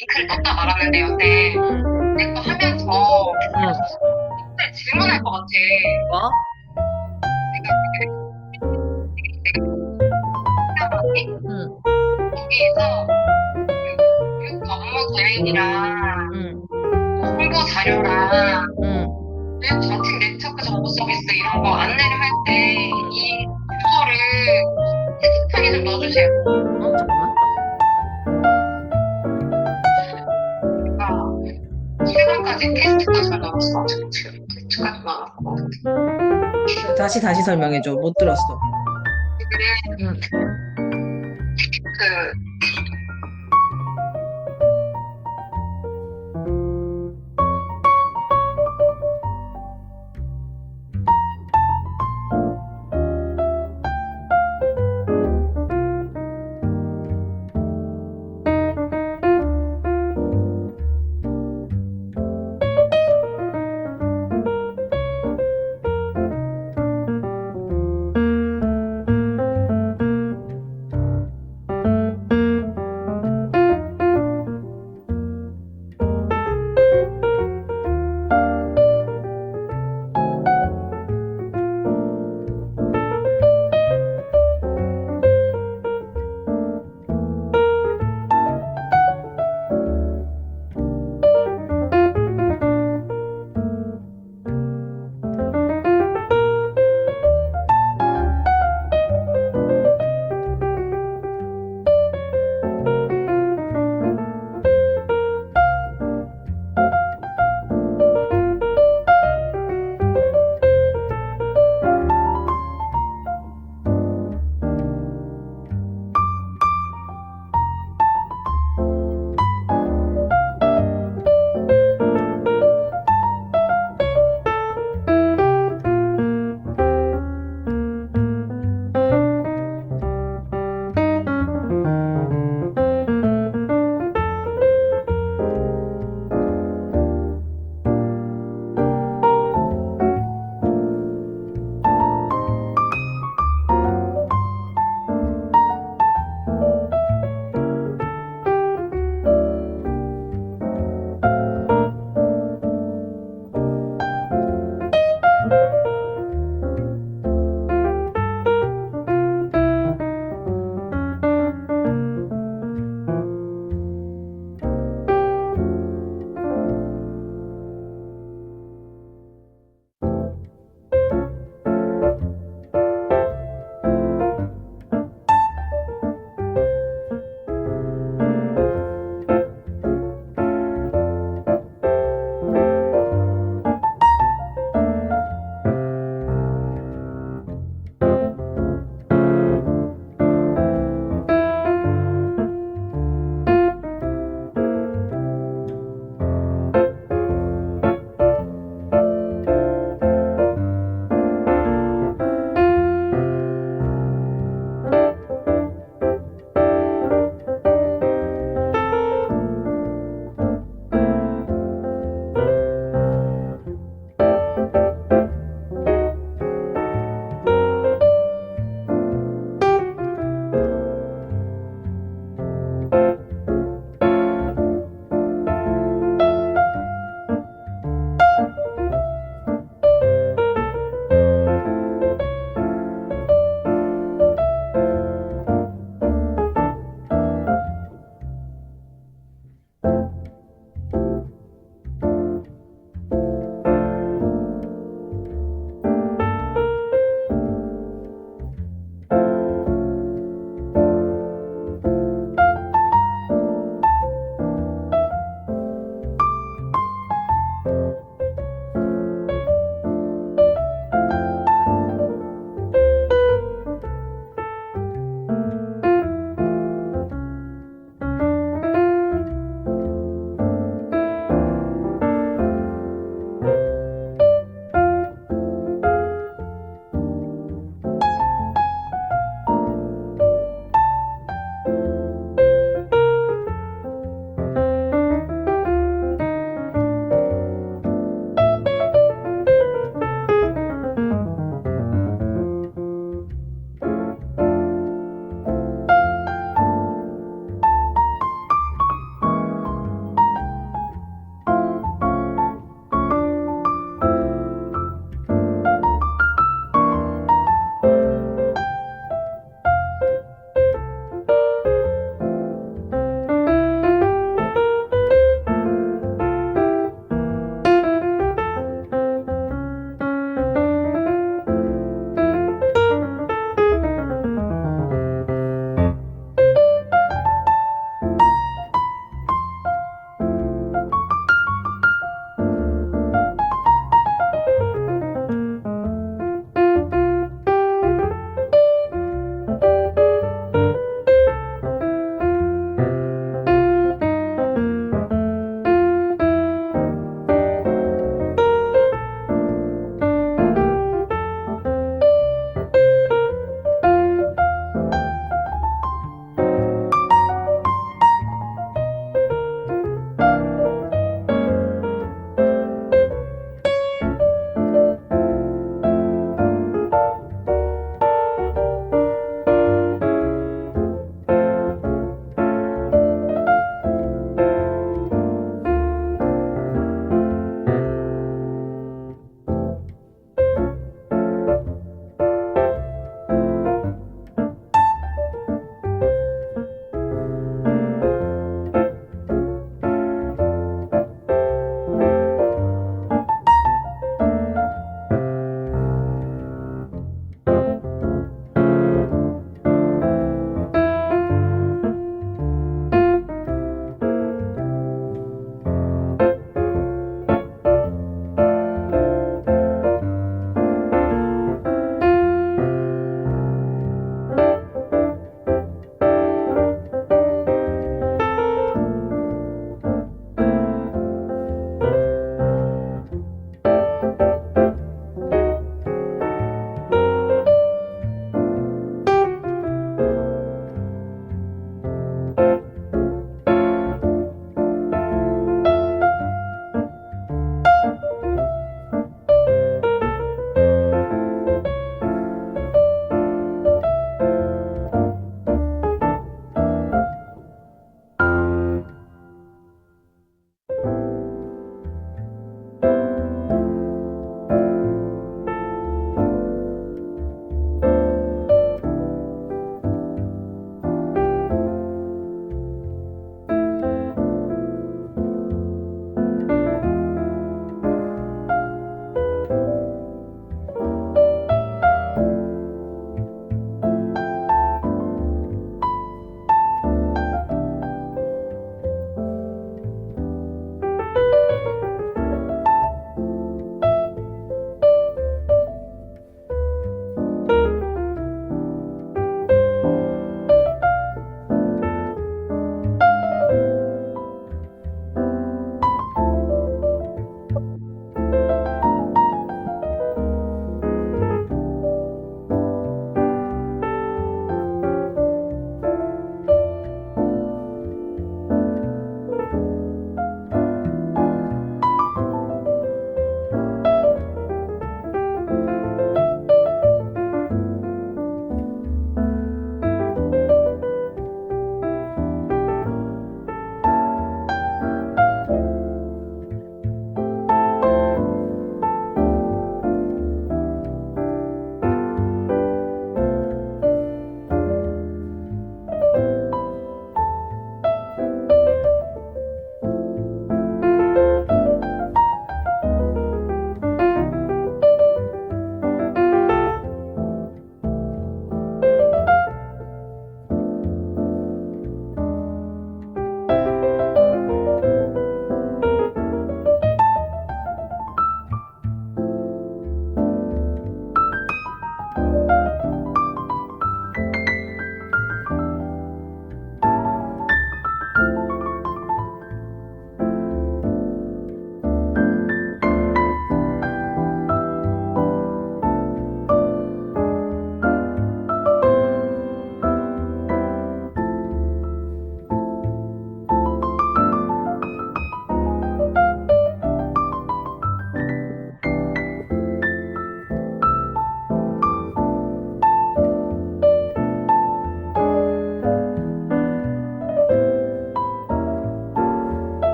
링크를 넣었다 말았는데 요새 내 거 하면서 응. 근데 질문할 것 같아. 뭐? 내가 되게 생각하니 응. 거기에서 그 교육 업무 계획이랑 응. 뭐 홍보 자료랑 응. 교육 정책 네트워크 정보 서비스 이런 거 안내를 할 때 응. 이 주소를 채팅창에 좀 넣어주세요. 잠깐만. 제가 최근까지 테스트까지만 넣었어. 지금 테스트까지 넣어놓고 다시 설명해줘. 못 들었어. 지금 응. 그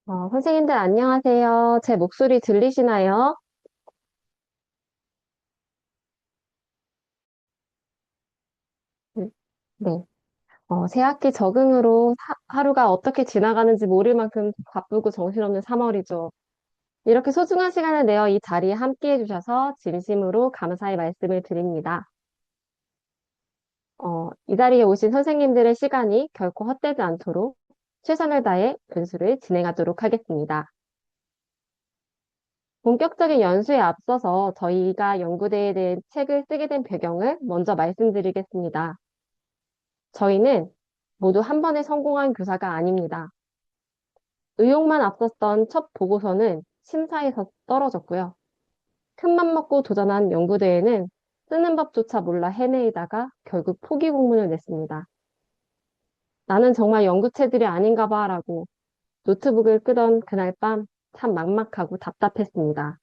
선생님들 안녕하세요. 제 목소리 들리시나요? 음, 네. 새 학기 적응으로 하루가 어떻게 지나가는지 모를 만큼 바쁘고 정신없는 3월이죠. 이렇게 소중한 시간을 내어 이 자리에 함께 해주셔서 진심으로 감사의 말씀을 드립니다. 이 자리에 오신 선생님들의 시간이 결코 헛되지 않도록 최선을 다해 연수를 진행하도록 하겠습니다. 본격적인 연수에 앞서서 저희가 연구대에 대한 책을 쓰게 된 배경을 먼저 말씀드리겠습니다. 저희는 모두 한 번에 성공한 교사가 아닙니다. 의욕만 앞섰던 첫 보고서는 심사에서 떨어졌고요. 큰맘 먹고 도전한 연구대회는 쓰는 법조차 몰라 헤매이다가 결국 포기 공문을 냈습니다. 나는 정말 연구체들이 아닌가 봐라고 노트북을 끄던 그날 밤 참 막막하고 답답했습니다.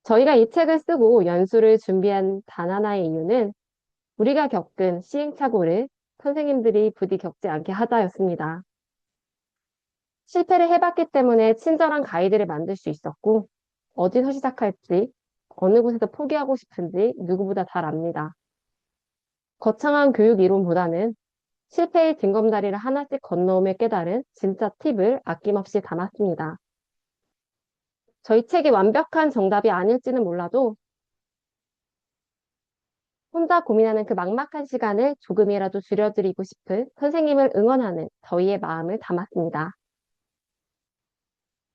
저희가 이 책을 쓰고 연수를 준비한 단 하나의 이유는 우리가 겪은 시행착오를 선생님들이 부디 겪지 않게 하자였습니다. 실패를 해봤기 때문에 친절한 가이드를 만들 수 있었고, 어디서 시작할지, 어느 곳에서 포기하고 싶은지 누구보다 잘 압니다. 거창한 교육 이론보다는 실패의 징검다리를 하나씩 건너오며 깨달은 진짜 팁을 아낌없이 담았습니다. 저희 책이 완벽한 정답이 아닐지는 몰라도 혼자 고민하는 그 막막한 시간을 조금이라도 줄여드리고 싶은 선생님을 응원하는 저희의 마음을 담았습니다.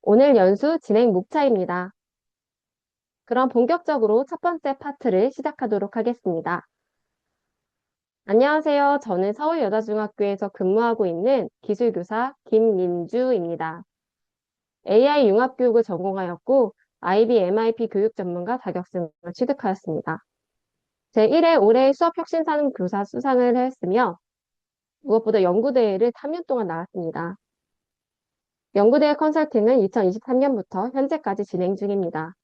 오늘 연수 진행 목차입니다. 그럼 본격적으로 첫 번째 파트를 시작하도록 하겠습니다. 안녕하세요. 저는 서울여자중학교에서 근무하고 있는 기술교사 김민주입니다. AI 융합교육을 전공하였고 IB MIP 교육 전문가 자격증을 취득하였습니다. 제1회 올해 수업혁신상 교사 수상을 했으며 무엇보다 연구대회를 3년 동안 나왔습니다. 연구대회 컨설팅은 2023년부터 현재까지 진행 중입니다.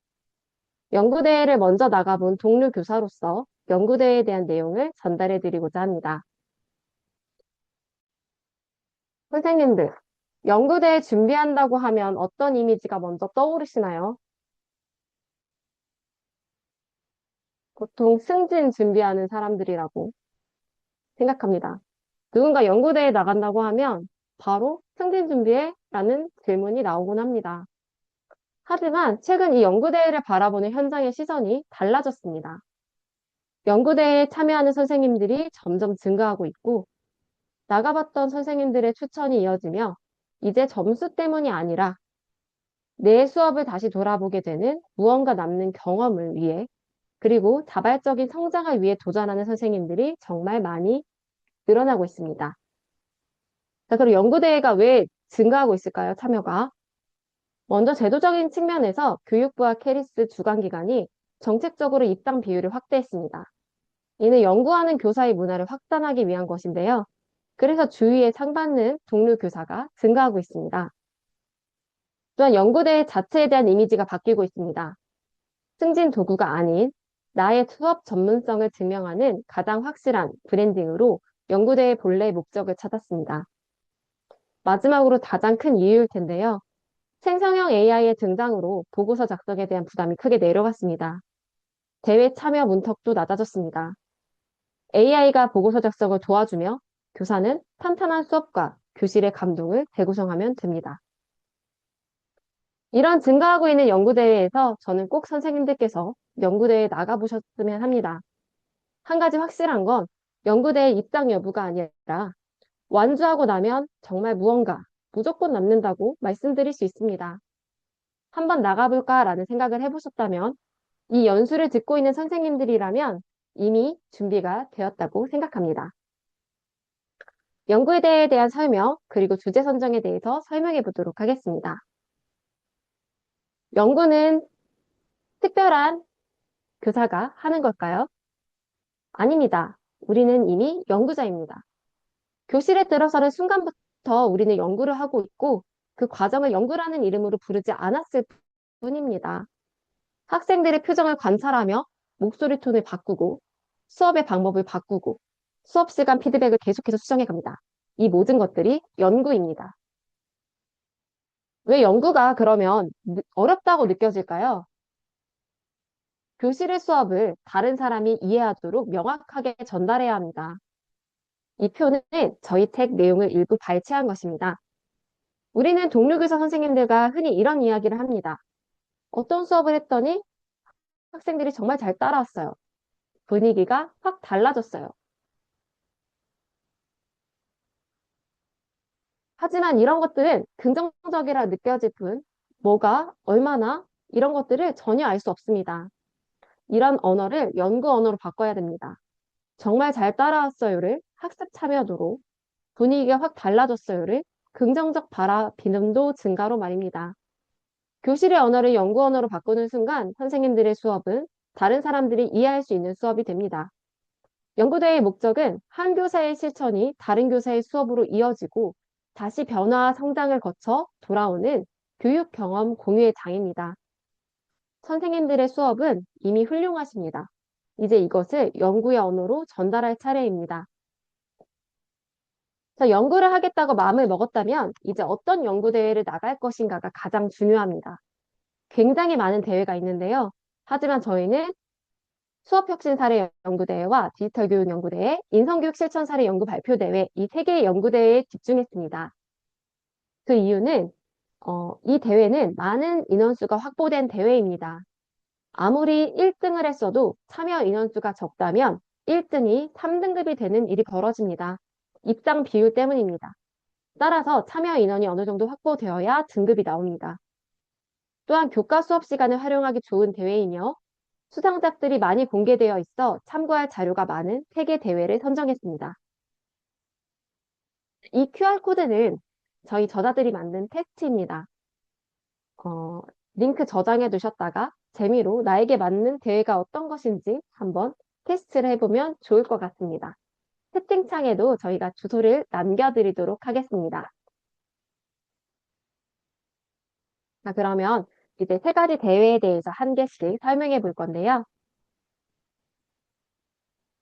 연구대회를 먼저 나가본 동료 교사로서 연구대회에 대한 내용을 전달해 드리고자 합니다. 선생님들, 연구대회 준비한다고 하면 어떤 이미지가 먼저 떠오르시나요? 보통 승진 준비하는 사람들이라고 생각합니다. 누군가 연구대회 나간다고 하면 바로 승진 준비해? 라는 질문이 나오곤 합니다. 하지만 최근 이 연구대회를 바라보는 현장의 시선이 달라졌습니다. 연구대회에 참여하는 선생님들이 점점 증가하고 있고 나가봤던 선생님들의 추천이 이어지며 이제 점수 때문이 아니라 내 수업을 다시 돌아보게 되는 무언가 남는 경험을 위해 그리고 자발적인 성장을 위해 도전하는 선생님들이 정말 많이 늘어나고 있습니다. 자, 그럼 연구대회가 왜 증가하고 있을까요? 참여가. 먼저 제도적인 측면에서 교육부와 캐리스 주관기관이 정책적으로 입당 비율을 확대했습니다. 이는 연구하는 교사의 문화를 확산하기 위한 것인데요. 그래서 주위에 상받는 동료 교사가 증가하고 있습니다. 또한 연구대회 자체에 대한 이미지가 바뀌고 있습니다. 승진 도구가 아닌 나의 수업 전문성을 증명하는 가장 확실한 브랜딩으로 연구대회 본래의 목적을 찾았습니다. 마지막으로 가장 큰 이유일 텐데요. 생성형 AI의 등장으로 보고서 작성에 대한 부담이 크게 내려갔습니다. 대회 참여 문턱도 낮아졌습니다. AI가 보고서 작성을 도와주며 교사는 탄탄한 수업과 교실의 감동을 재구성하면 됩니다. 이런 증가하고 있는 연구대회에서 저는 꼭 선생님들께서 연구대회에 나가보셨으면 합니다. 한 가지 확실한 건 연구대회 입당 여부가 아니라 완주하고 나면 정말 무언가 무조건 남는다고 말씀드릴 수 있습니다. 한번 나가볼까라는 생각을 해보셨다면 이 연수를 듣고 있는 선생님들이라면 이미 준비가 되었다고 생각합니다. 연구에 대한 설명, 그리고 주제 선정에 대해서 설명해 보도록 하겠습니다. 연구는 특별한 교사가 하는 걸까요? 아닙니다. 우리는 이미 연구자입니다. 교실에 들어서는 순간부터 우리는 연구를 하고 있고 그 과정을 연구라는 이름으로 부르지 않았을 뿐입니다. 학생들의 표정을 관찰하며 목소리 톤을 바꾸고 수업의 방법을 바꾸고 수업 시간 피드백을 계속해서 수정해 갑니다. 이 모든 것들이 연구입니다. 왜 연구가 그러면 어렵다고 느껴질까요? 교실의 수업을 다른 사람이 이해하도록 명확하게 전달해야 합니다. 이 표는 저희 책 내용을 일부 발췌한 것입니다. 우리는 동료교사 선생님들과 흔히 이런 이야기를 합니다. 어떤 수업을 했더니 학생들이 정말 잘 따라왔어요. 분위기가 확 달라졌어요. 하지만 이런 것들은 긍정적이라 느껴질 뿐, 뭐가 얼마나 이런 것들을 전혀 알 수 없습니다. 이런 언어를 연구 언어로 바꿔야 됩니다. 정말 잘 따라왔어요를 학습 참여도로, 분위기가 확 달라졌어요를 긍정적 바라비움도 증가로 말입니다. 교실의 언어를 연구 언어로 바꾸는 순간 선생님들의 수업은 다른 사람들이 이해할 수 있는 수업이 됩니다. 연구대의 목적은 한 교사의 실천이 다른 교사의 수업으로 이어지고 다시 변화와 성장을 거쳐 돌아오는 교육 경험 공유의 장입니다. 선생님들의 수업은 이미 훌륭하십니다. 이제 이것을 연구의 언어로 전달할 차례입니다. 자, 연구를 하겠다고 마음을 먹었다면 이제 어떤 연구대회를 나갈 것인가가 가장 중요합니다. 굉장히 많은 대회가 있는데요. 하지만 저희는 수업혁신 사례 연구대회와 디지털 교육 연구대회, 인성교육 실천 사례 연구 발표 대회 이 세 개의 연구대회에 집중했습니다. 그 이유는 이 대회는 많은 인원수가 확보된 대회입니다. 아무리 1등을 했어도 참여 인원수가 적다면 1등이 3등급이 되는 일이 벌어집니다. 입장 비율 때문입니다. 따라서 참여 인원이 어느 정도 확보되어야 등급이 나옵니다. 또한 교과 수업 시간을 활용하기 좋은 대회이며 수상작들이 많이 공개되어 있어 참고할 자료가 많은 세계 대회를 선정했습니다. 이 QR코드는 저희 저자들이 만든 테스트입니다. 링크 저장해 두셨다가 재미로 나에게 맞는 대회가 어떤 것인지 한번 테스트를 해보면 좋을 것 같습니다. 채팅창에도 저희가 주소를 남겨드리도록 하겠습니다. 자, 그러면 이제 세 가지 대회에 대해서 한 개씩 설명해 볼 건데요.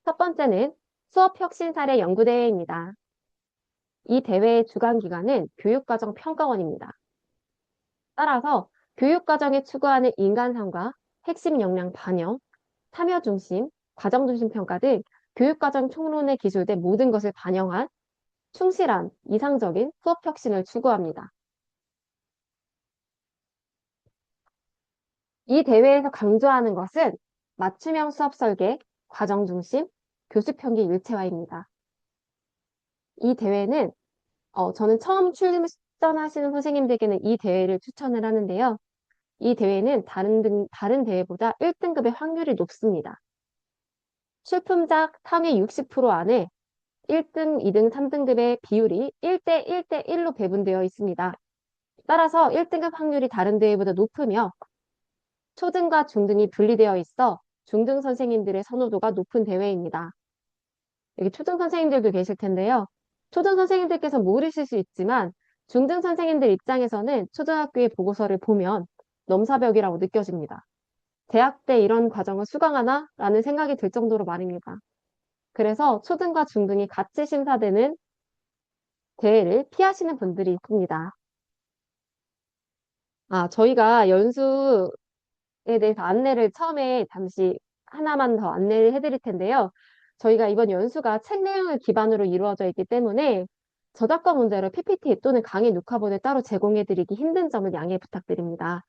첫 번째는 수업혁신사례 연구대회입니다. 이 대회의 주관기관은 교육과정평가원입니다. 따라서 교육과정에 추구하는 인간성과 핵심 역량 반영, 참여중심, 과정중심 평가 등 교육과정 총론에 기술된 모든 것을 반영한 충실한 이상적인 수업혁신을 추구합니다. 이 대회에서 강조하는 것은 맞춤형 수업 설계, 과정 중심, 교수 편기 일체화입니다. 이 대회는 저는 처음 출전하시는 선생님들께는 이 대회를 추천을 하는데요. 이 대회는 다른 대회보다 1등급의 확률이 높습니다. 출품작 상위 60% 안에 1등, 2등, 3등급의 비율이 1대 1대 1로 배분되어 있습니다. 따라서 1등급 확률이 다른 대회보다 높으며 초등과 중등이 분리되어 있어 중등 선생님들의 선호도가 높은 대회입니다. 여기 초등 선생님들도 계실 텐데요. 초등 선생님들께서 모르실 수 있지만 중등 선생님들 입장에서는 초등학교의 보고서를 보면 넘사벽이라고 느껴집니다. 대학 때 이런 과정을 수강하나? 라는 생각이 들 정도로 말입니다. 그래서 초등과 중등이 같이 심사되는 대회를 피하시는 분들이 있습니다. 저희가 연수에 대해서 안내를 처음에 잠시 하나만 더 안내를 해드릴 텐데요. 저희가 이번 연수가 책 내용을 기반으로 이루어져 있기 때문에 저작권 문제로 PPT 또는 강의 녹화본을 따로 제공해드리기 힘든 점을 양해 부탁드립니다.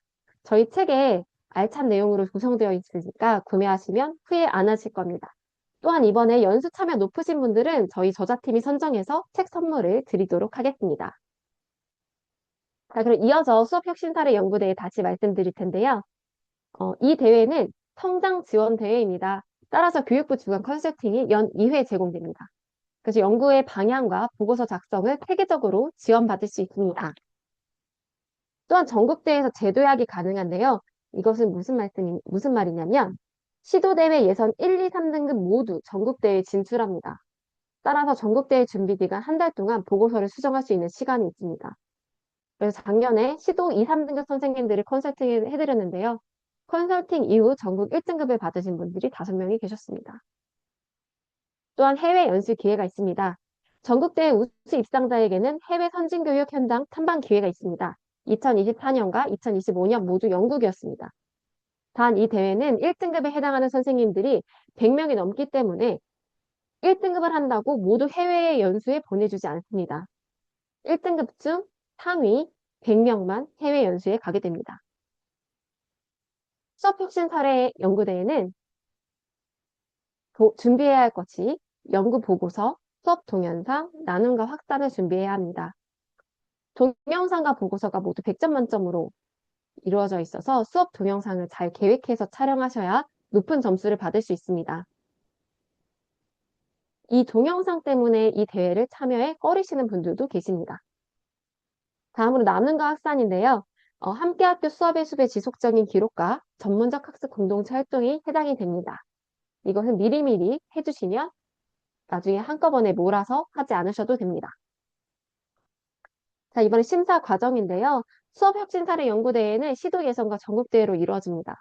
저희 책에 알찬 내용으로 구성되어 있으니까 구매하시면 후회 안 하실 겁니다. 또한 이번에 연수 참여 높으신 분들은 저희 저자팀이 선정해서 책 선물을 드리도록 하겠습니다. 자, 그럼 이어서 수업혁신사례 연구대회 다시 말씀드릴 텐데요. 이 대회는 성장 지원 대회입니다. 따라서 교육부 주관 컨설팅이 연 2회 제공됩니다. 그래서 연구의 방향과 보고서 작성을 체계적으로 지원받을 수 있습니다. 또한 전국대회에서 재도약이 가능한데요. 이것은 무슨 말이냐면 시도대회 예선 1, 2, 3등급 모두 전국대회에 진출합니다. 따라서 전국대회 준비기간 한 달 동안 보고서를 수정할 수 있는 시간이 있습니다. 그래서 작년에 시도 2, 3등급 선생님들이 컨설팅을 해드렸는데요. 컨설팅 이후 전국 1등급을 받으신 분들이 5명이 계셨습니다. 또한 해외 연수 기회가 있습니다. 전국대회 우수 입상자에게는 해외 선진교육 현장 탐방 기회가 있습니다. 2024년과 2025년 모두 영국이었습니다. 단 이 대회는 1등급에 해당하는 선생님들이 100명이 넘기 때문에 1등급을 한다고 모두 해외 연수에 보내주지 않습니다. 1등급 중 상위 100명만 해외 연수에 가게 됩니다. 수업 혁신 사례 연구대회는 준비해야 할 것이 연구 보고서, 수업 동영상, 나눔과 확산을 준비해야 합니다. 동영상과 보고서가 모두 100점 만점으로 이루어져 있어서 수업 동영상을 잘 계획해서 촬영하셔야 높은 점수를 받을 수 있습니다. 이 동영상 때문에 이 대회를 참여해 꺼리시는 분들도 계십니다. 다음으로 나눔과 확산인데요. 함께학교 수업의 숲의 지속적인 기록과 전문적 학습 공동체 활동이 해당이 됩니다. 이것은 미리미리 해주시면 나중에 한꺼번에 몰아서 하지 않으셔도 됩니다. 자, 이번에 심사 과정인데요. 수업 혁신 사례 연구대회는 시도 예선과 전국대회로 이루어집니다.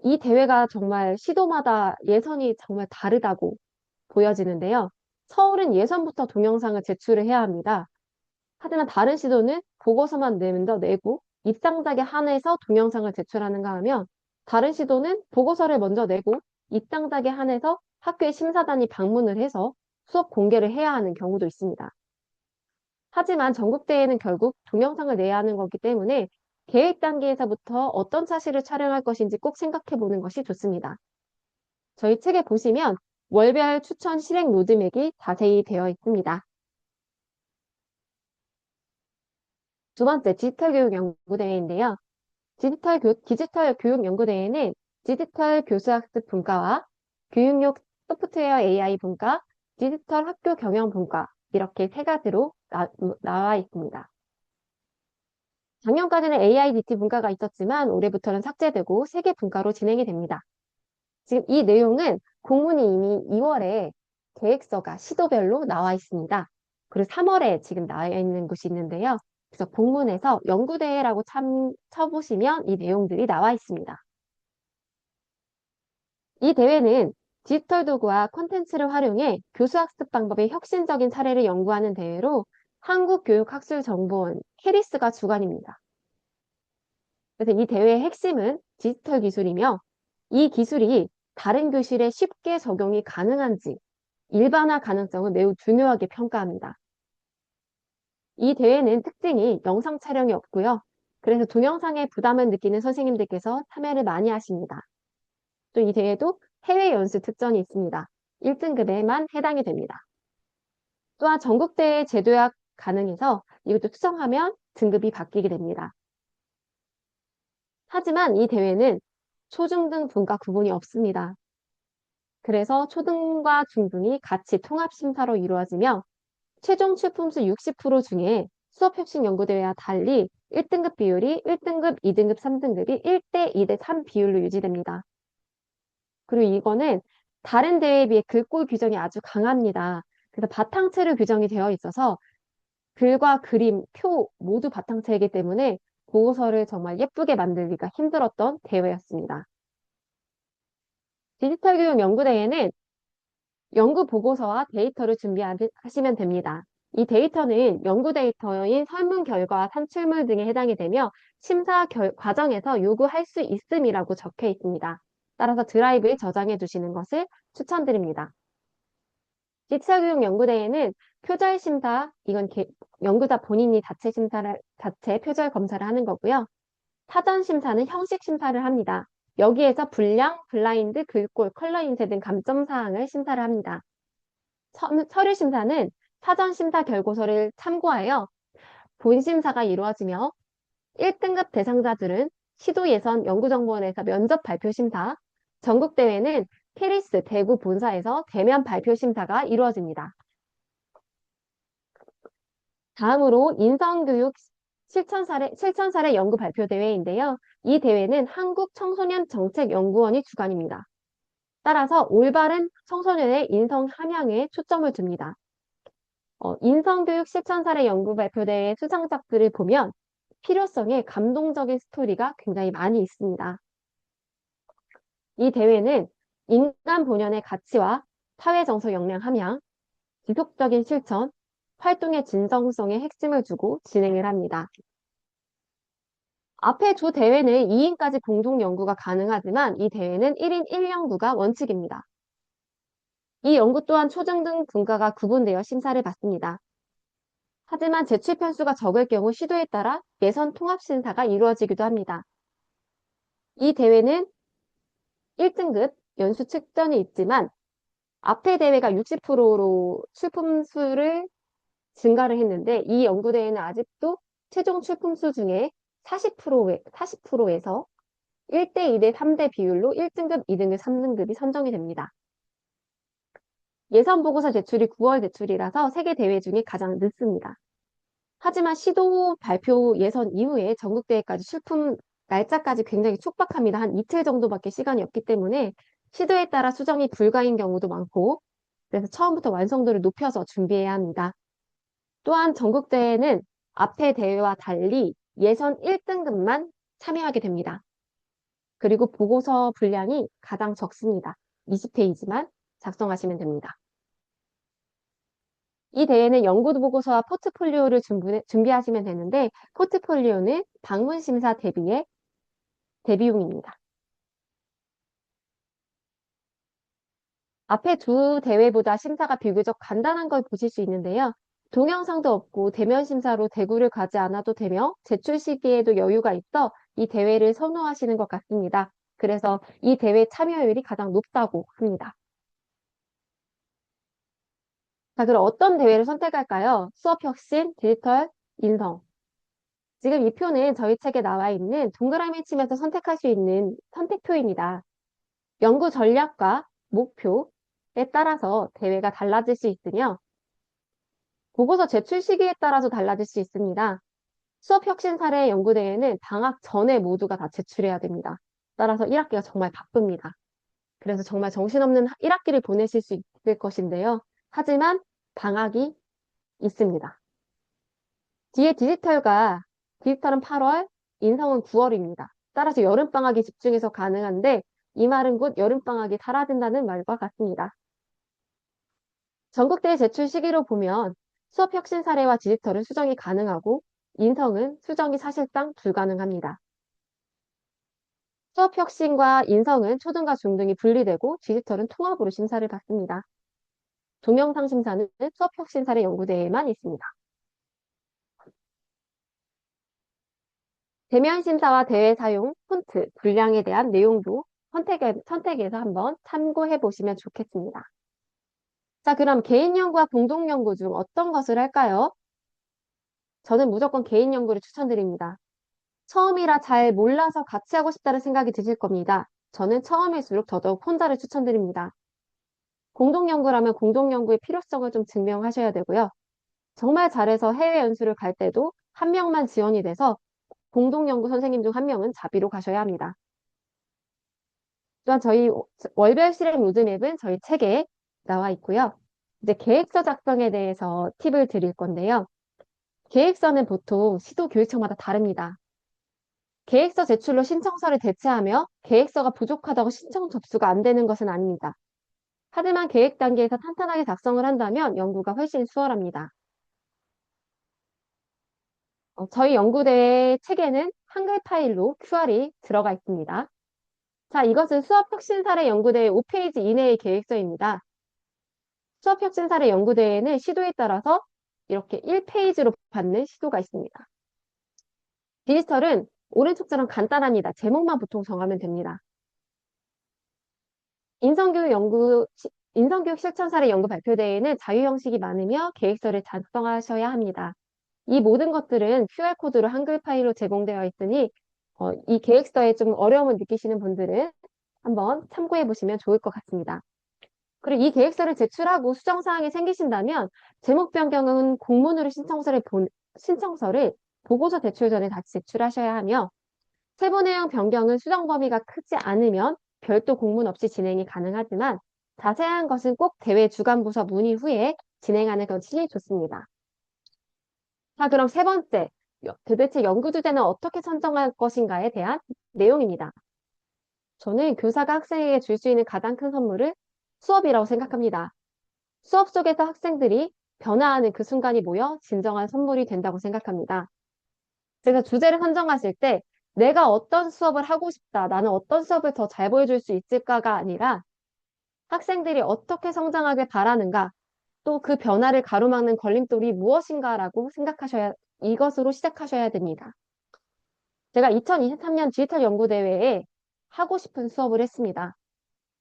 이 대회가 정말 시도마다 예선이 정말 다르다고 보여지는데요. 서울은 예선부터 동영상을 제출을 해야 합니다. 하지만 다른 시도는 보고서만 먼저 내고 입상작에 한해서 동영상을 제출하는가 하면 다른 시도는 보고서를 먼저 내고 입상작에 한해서 학교의 심사단이 방문을 해서 수업 공개를 해야 하는 경우도 있습니다. 하지만 전국대회는 결국 동영상을 내야 하는 거기 때문에 계획 단계에서부터 어떤 차시를 촬영할 것인지 꼭 생각해 보는 것이 좋습니다. 저희 책에 보시면 월별 추천 실행 로드맵이 자세히 되어 있습니다. 두 번째, 디지털 교육 연구대회인데요. 디지털 교육 연구대회는 디지털 교수학습 분과와 교육용 소프트웨어 AI 분과, 디지털 학교 경영 분과 이렇게 세 가지로 나와 있습니다. 작년까지는 AIDT 분과가 있었지만 올해부터는 삭제되고 세 개 분과로 진행이 됩니다. 지금 이 내용은 공문이 이미 2월에 계획서가 시도별로 나와 있습니다. 그리고 3월에 지금 나와 있는 곳이 있는데요. 그래서 공문에서 연구대회라고 쳐보시면 이 내용들이 나와 있습니다. 이 대회는 디지털 도구와 콘텐츠를 활용해 교수학습 방법의 혁신적인 사례를 연구하는 대회로 한국교육학술정보원 캐리스가 주관입니다. 그래서 이 대회의 핵심은 디지털 기술이며 이 기술이 다른 교실에 쉽게 적용이 가능한지 일반화 가능성을 매우 중요하게 평가합니다. 이 대회는 특징이 영상 촬영이 없고요. 그래서 동영상에 부담을 느끼는 선생님들께서 참여를 많이 하십니다. 또 이 대회도 해외 연수 특전이 있습니다. 1등급에만 해당이 됩니다. 또한 전국대회 재도약 가능해서 이것도 수정하면 등급이 바뀌게 됩니다. 하지만 이 대회는 초중등 분과 구분이 없습니다. 그래서 초등과 중등이 같이 통합심사로 이루어지며 최종 출품수 60% 중에 수업혁신연구대회와 달리 1등급 비율이 1등급, 2등급, 3등급이 1대 2대 3 비율로 유지됩니다. 그리고 이거는 다른 대회에 비해 글꼴 규정이 아주 강합니다. 그래서 바탕체로 규정이 되어 있어서 글과 그림, 표 모두 바탕체이기 때문에 보고서를 정말 예쁘게 만들기가 힘들었던 대회였습니다. 디지털 교육 연구대회는 연구 보고서와 데이터를 준비하시면 됩니다. 이 데이터는 연구 데이터인 설문 결과, 산출물 등에 해당이 되며 심사 과정에서 요구할 수 있음이라고 적혀 있습니다. 따라서 드라이브에 저장해 두시는 것을 추천드립니다. 디지털 교육 연구대회는 표절 심사, 이건 연구자 본인이 자체 표절 검사를 하는 거고요. 사전 심사는 형식 심사를 합니다. 여기에서 분량, 블라인드, 글꼴, 컬러 인쇄 등 감점 사항을 심사를 합니다. 서류 심사는 사전 심사 결과서를 참고하여 본 심사가 이루어지며 1등급 대상자들은 시도 예선 연구정보원에서 면접 발표 심사, 전국대회는 캐리스 대구 본사에서 대면 발표 심사가 이루어집니다. 다음으로 인성교육 실천사례 연구 발표 대회인데요. 이 대회는 한국청소년정책연구원이 주관입니다. 따라서 올바른 청소년의 인성 함양에 초점을 둡니다. 인성교육 실천사례 연구 발표 대회 수상작들을 보면 필요성에 감동적인 스토리가 굉장히 많이 있습니다. 이 대회는 인간 본연의 가치와 사회 정서 역량 함양, 지속적인 실천, 활동의 진정성에 핵심을 두고 진행을 합니다. 앞에 두 대회는 2인까지 공동 연구가 가능하지만 이 대회는 1인 1연구가 원칙입니다. 이 연구 또한 초중등 분과가 구분되어 심사를 받습니다. 하지만 제출 편수가 적을 경우 시도에 따라 예선 통합 심사가 이루어지기도 합니다. 이 대회는 1등급 연수 측정이 있지만 앞에 대회가 60%로 출품수를 증가를 했는데 이 연구대회는 아직도 최종 출품수 중에 40%에서 1대 2대 3대 비율로 1등급, 2등급, 3등급이 선정이 됩니다. 예선 보고서 제출이 9월 제출이라서 세계 대회 중에 가장 늦습니다. 하지만 시도 발표 예선 이후에 전국대회까지 출품 날짜까지 굉장히 촉박합니다. 한 이틀 정도밖에 시간이 없기 때문에 시도에 따라 수정이 불가인 경우도 많고 그래서 처음부터 완성도를 높여서 준비해야 합니다. 또한 전국대회는 앞에 대회와 달리 예선 1등급만 참여하게 됩니다. 그리고 보고서 분량이 가장 적습니다. 20페이지만 작성하시면 됩니다. 이 대회는 연구 보고서와 포트폴리오를 준비하시면 되는데 포트폴리오는 방문 심사 대비의 대비용입니다. 앞에 두 대회보다 심사가 비교적 간단한 걸 보실 수 있는데요. 동영상도 없고 대면 심사로 대구를 가지 않아도 되며 제출 시기에도 여유가 있어 이 대회를 선호하시는 것 같습니다. 그래서 이 대회 참여율이 가장 높다고 합니다. 자, 그럼 어떤 대회를 선택할까요? 수업혁신, 디지털, 인성. 지금 이 표는 저희 책에 나와 있는 동그라미 치면서 선택할 수 있는 선택표입니다. 연구 전략과 목표에 따라서 대회가 달라질 수 있으며 보고서 제출 시기에 따라서 달라질 수 있습니다. 수업혁신 사례 연구대회는 방학 전에 모두가 다 제출해야 됩니다. 따라서 1학기가 정말 바쁩니다. 그래서 정말 정신없는 1학기를 보내실 수 있을 것인데요. 하지만 방학이 있습니다. 뒤에 디지털은 8월, 인성은 9월입니다. 따라서 여름방학에 집중해서 가능한데 이 말은 곧 여름방학이 사라진다는 말과 같습니다. 전국대회 제출 시기로 보면 수업혁신 사례와 디지털은 수정이 가능하고 인성은 수정이 사실상 불가능합니다. 수업혁신과 인성은 초등과 중등이 분리되고 디지털은 통합으로 심사를 받습니다. 동영상 심사는 수업혁신 사례 연구대회에만 있습니다. 대면 심사와 대회 사용, 폰트, 분량에 대한 내용도 선택에서 한번 참고해 보시면 좋겠습니다. 자, 그럼 개인 연구와 공동 연구 중 어떤 것을 할까요? 저는 무조건 개인 연구를 추천드립니다. 처음이라 잘 몰라서 같이 하고 싶다는 생각이 드실 겁니다. 저는 처음일수록 더더욱 혼자를 추천드립니다. 공동 연구라면 공동 연구의 필요성을 좀 증명하셔야 되고요. 정말 잘해서 해외 연수를 갈 때도 한 명만 지원이 돼서 공동 연구 선생님 중 한 명은 자비로 가셔야 합니다. 또한 저희 월별 실행 로드맵은 저희 책에 나와 있고요. 이제 계획서 작성에 대해서 팁을 드릴 건데요. 계획서는 보통 시도교육청마다 다릅니다. 계획서 제출로 신청서를 대체하며 계획서가 부족하다고 신청 접수가 안 되는 것은 아닙니다. 하지만 계획 단계에서 탄탄하게 작성을 한다면 연구가 훨씬 수월합니다. 저희 연구대의 책에는 한글 파일로 QR이 들어가 있습니다. 자, 이것은 수업혁신사례 연구대의 5페이지 이내의 계획서입니다. 수업혁신사례 연구대회는 시도에 따라서 이렇게 1페이지로 받는 시도가 있습니다. 디지털은 오른쪽처럼 간단합니다. 제목만 보통 정하면 됩니다. 인성교육 실천사례 연구 발표대회는 자유 형식이 많으며 계획서를 작성하셔야 합니다. 이 모든 것들은 QR코드로 한글 파일로 제공되어 있으니 이 계획서에 좀 어려움을 느끼시는 분들은 한번 참고해 보시면 좋을 것 같습니다. 그리고 이 계획서를 제출하고 수정사항이 생기신다면 제목 변경은 공문으로 신청서를 보고서 제출 전에 다시 제출하셔야 하며 세부 내용 변경은 수정 범위가 크지 않으면 별도 공문 없이 진행이 가능하지만 자세한 것은 꼭 대회 주관부서 문의 후에 진행하는 것이 좋습니다. 자, 그럼 세 번째, 도대체 연구 주제는 어떻게 선정할 것인가에 대한 내용입니다. 저는 교사가 학생에게 줄 수 있는 가장 큰 선물은 수업이라고 생각합니다. 수업 속에서 학생들이 변화하는 그 순간이 모여 진정한 선물이 된다고 생각합니다. 그래서 주제를 선정하실 때 내가 어떤 수업을 하고 싶다, 나는 어떤 수업을 더 잘 보여줄 수 있을까가 아니라 학생들이 어떻게 성장하길 바라는가, 또 그 변화를 가로막는 걸림돌이 무엇인가라고 이것으로 시작하셔야 됩니다. 제가 2023년 디지털 연구대회에 하고 싶은 수업을 했습니다.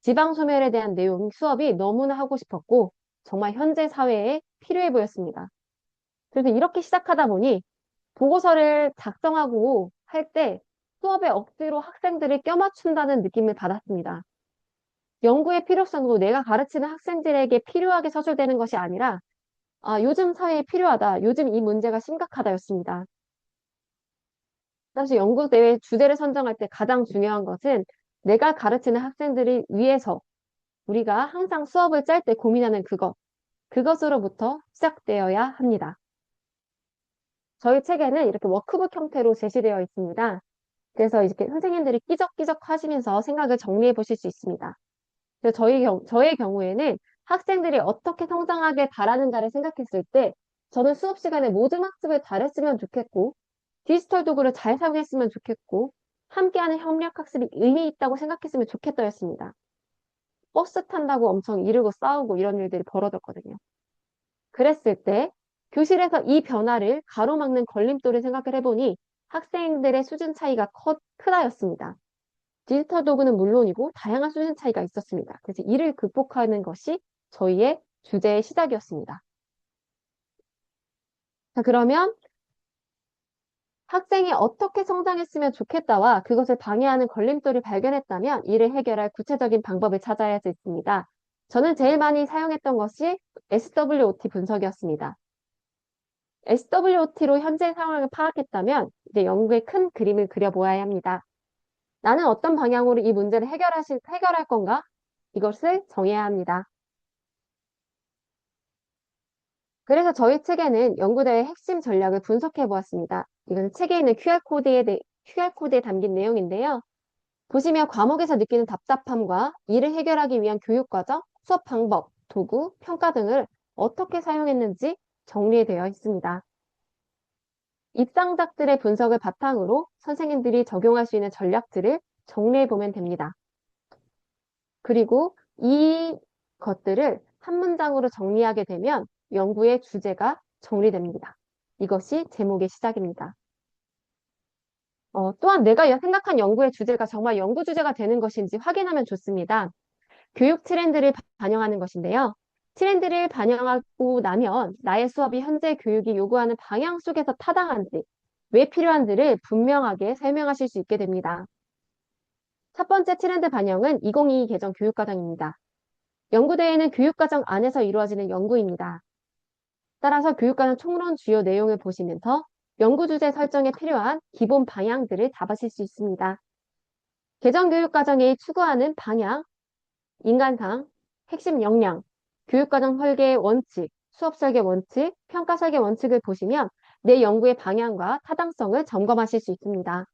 지방소멸에 대한 내용 수업이 너무나 하고 싶었고, 정말 현재 사회에 필요해 보였습니다. 그래서 이렇게 시작하다 보니 보고서를 작성하고 할 때 수업에 억지로 학생들을 껴맞춘다는 느낌을 받았습니다. 연구의 필요성도 내가 가르치는 학생들에게 필요하게 서술되는 것이 아니라 요즘 사회에 필요하다, 요즘 이 문제가 심각하다였습니다. 사실 연구대회 주제를 선정할 때 가장 중요한 것은 내가 가르치는 학생들을 위해서 우리가 항상 수업을 짤 때 고민하는 그것으로부터 시작되어야 합니다. 저희 책에는 이렇게 워크북 형태로 제시되어 있습니다. 그래서 이렇게 선생님들이 끼적끼적 하시면서 생각을 정리해 보실 수 있습니다. 그래서 저의 경우에는 학생들이 어떻게 성장하길 바라는가를 생각했을 때 저는 수업 시간에 모든 학습을 잘했으면 좋겠고 디지털 도구를 잘 사용했으면 좋겠고 함께하는 협력 학습이 의미 있다고 생각했으면 좋겠다였습니다. 버스 탄다고 엄청 이르고 싸우고 이런 일들이 벌어졌거든요. 그랬을 때 교실에서 이 변화를 가로막는 걸림돌을 생각을 해보니 학생들의 수준 차이가 크다였습니다. 디지털 도구는 물론이고 다양한 수준 차이가 있었습니다. 그래서 이를 극복하는 것이 저희의 주제의 시작이었습니다. 자, 그러면 학생이 어떻게 성장했으면 좋겠다와 그것을 방해하는 걸림돌을 발견했다면 이를 해결할 구체적인 방법을 찾아야 할 수 있습니다. 저는 제일 많이 사용했던 것이 SWOT 분석이었습니다. SWOT로 현재 상황을 파악했다면 이제 연구의 큰 그림을 그려보아야 합니다. 나는 어떤 방향으로 이 문제를 해결할 건가? 이것을 정해야 합니다. 그래서 저희 책에는 연구대의 핵심 전략을 분석해 보았습니다. 이건 책에 있는 QR코드에 담긴 내용인데요. 보시면 과목에서 느끼는 답답함과 이를 해결하기 위한 교육과정, 수업 방법, 도구, 평가 등을 어떻게 사용했는지 정리되어 있습니다. 입상작들의 분석을 바탕으로 선생님들이 적용할 수 있는 전략들을 정리해 보면 됩니다. 그리고 이 것들을 한 문장으로 정리하게 되면 연구의 주제가 정리됩니다. 이것이 제목의 시작입니다. 또한 내가 생각한 연구의 주제가 정말 연구 주제가 되는 것인지 확인하면 좋습니다. 교육 트렌드를 반영하는 것인데요. 트렌드를 반영하고 나면 나의 수업이 현재 교육이 요구하는 방향 속에서 타당한지, 왜 필요한지를 분명하게 설명하실 수 있게 됩니다. 첫 번째 트렌드 반영은 2022 개정 교육과정입니다. 연구대회는 교육과정 안에서 이루어지는 연구입니다. 따라서 교육과정 총론 주요 내용을 보시면서 연구 주제 설정에 필요한 기본 방향들을 잡으실 수 있습니다. 개정 교육과정이 추구하는 방향, 인간상, 핵심 역량, 교육과정 설계 원칙, 수업 설계 원칙, 평가 설계 원칙을 보시면 내 연구의 방향과 타당성을 점검하실 수 있습니다.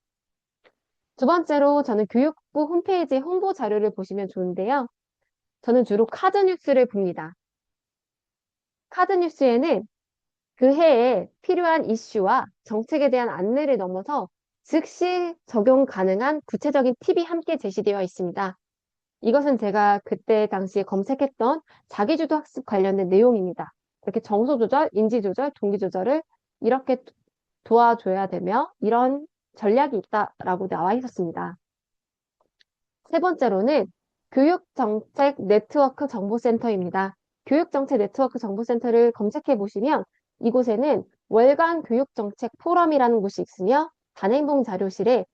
두 번째로 저는 교육부 홈페이지 홍보 자료를 보시면 좋은데요. 저는 주로 카드뉴스를 봅니다. 카드뉴스에는 그 해에 필요한 이슈와 정책에 대한 안내를 넘어서 즉시 적용 가능한 구체적인 팁이 함께 제시되어 있습니다. 이것은 제가 그때 당시에 검색했던 자기주도 학습 관련된 내용입니다. 이렇게 정서 조절, 인지 조절, 동기 조절을 이렇게 도와줘야 되며 이런 전략이 있다라고 나와 있었습니다. 세 번째로는 교육정책 네트워크 정보센터입니다. 교육정책 네트워크 정보센터를 검색해 보시면 이곳에는 월간 교육정책 포럼이라는 곳이 있으며 단행본 자료실에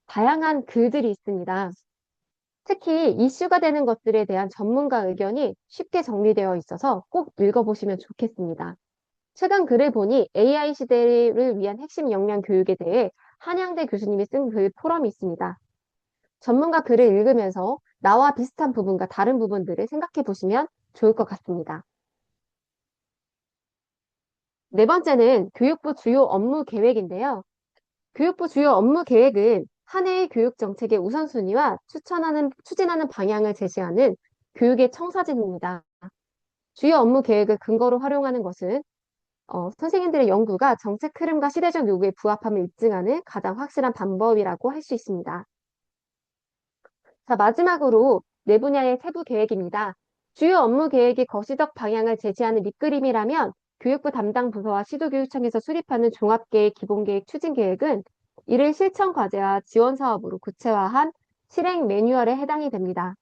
다양한 글들이 있습니다. 특히 이슈가 되는 것들에 대한 전문가 의견이 쉽게 정리되어 있어서 꼭 읽어보시면 좋겠습니다. 최근 글을 보니 AI 시대를 위한 핵심 역량 교육에 대해 한양대 교수님이 쓴 글 포럼이 있습니다. 전문가 글을 읽으면서 나와 비슷한 부분과 다른 부분들을 생각해 보시면 좋을 것 같습니다. 네 번째는 교육부 주요 업무 계획인데요. 교육부 주요 업무 계획은 한 해의 교육 정책의 우선순위와 추진하는 방향을 제시하는 교육의 청사진입니다. 주요 업무 계획을 근거로 활용하는 것은 선생님들의 연구가 정책 흐름과 시대적 요구에 부합함을 입증하는 가장 확실한 방법이라고 할 수 있습니다. 자, 마지막으로 네 분야의 세부 계획입니다. 주요 업무 계획이 거시적 방향을 제시하는 밑그림이라면 교육부 담당 부서와 시도교육청에서 수립하는 종합계획, 기본계획, 추진계획은 이를 실천 과제와 지원 사업으로 구체화한 실행 매뉴얼에 해당이 됩니다.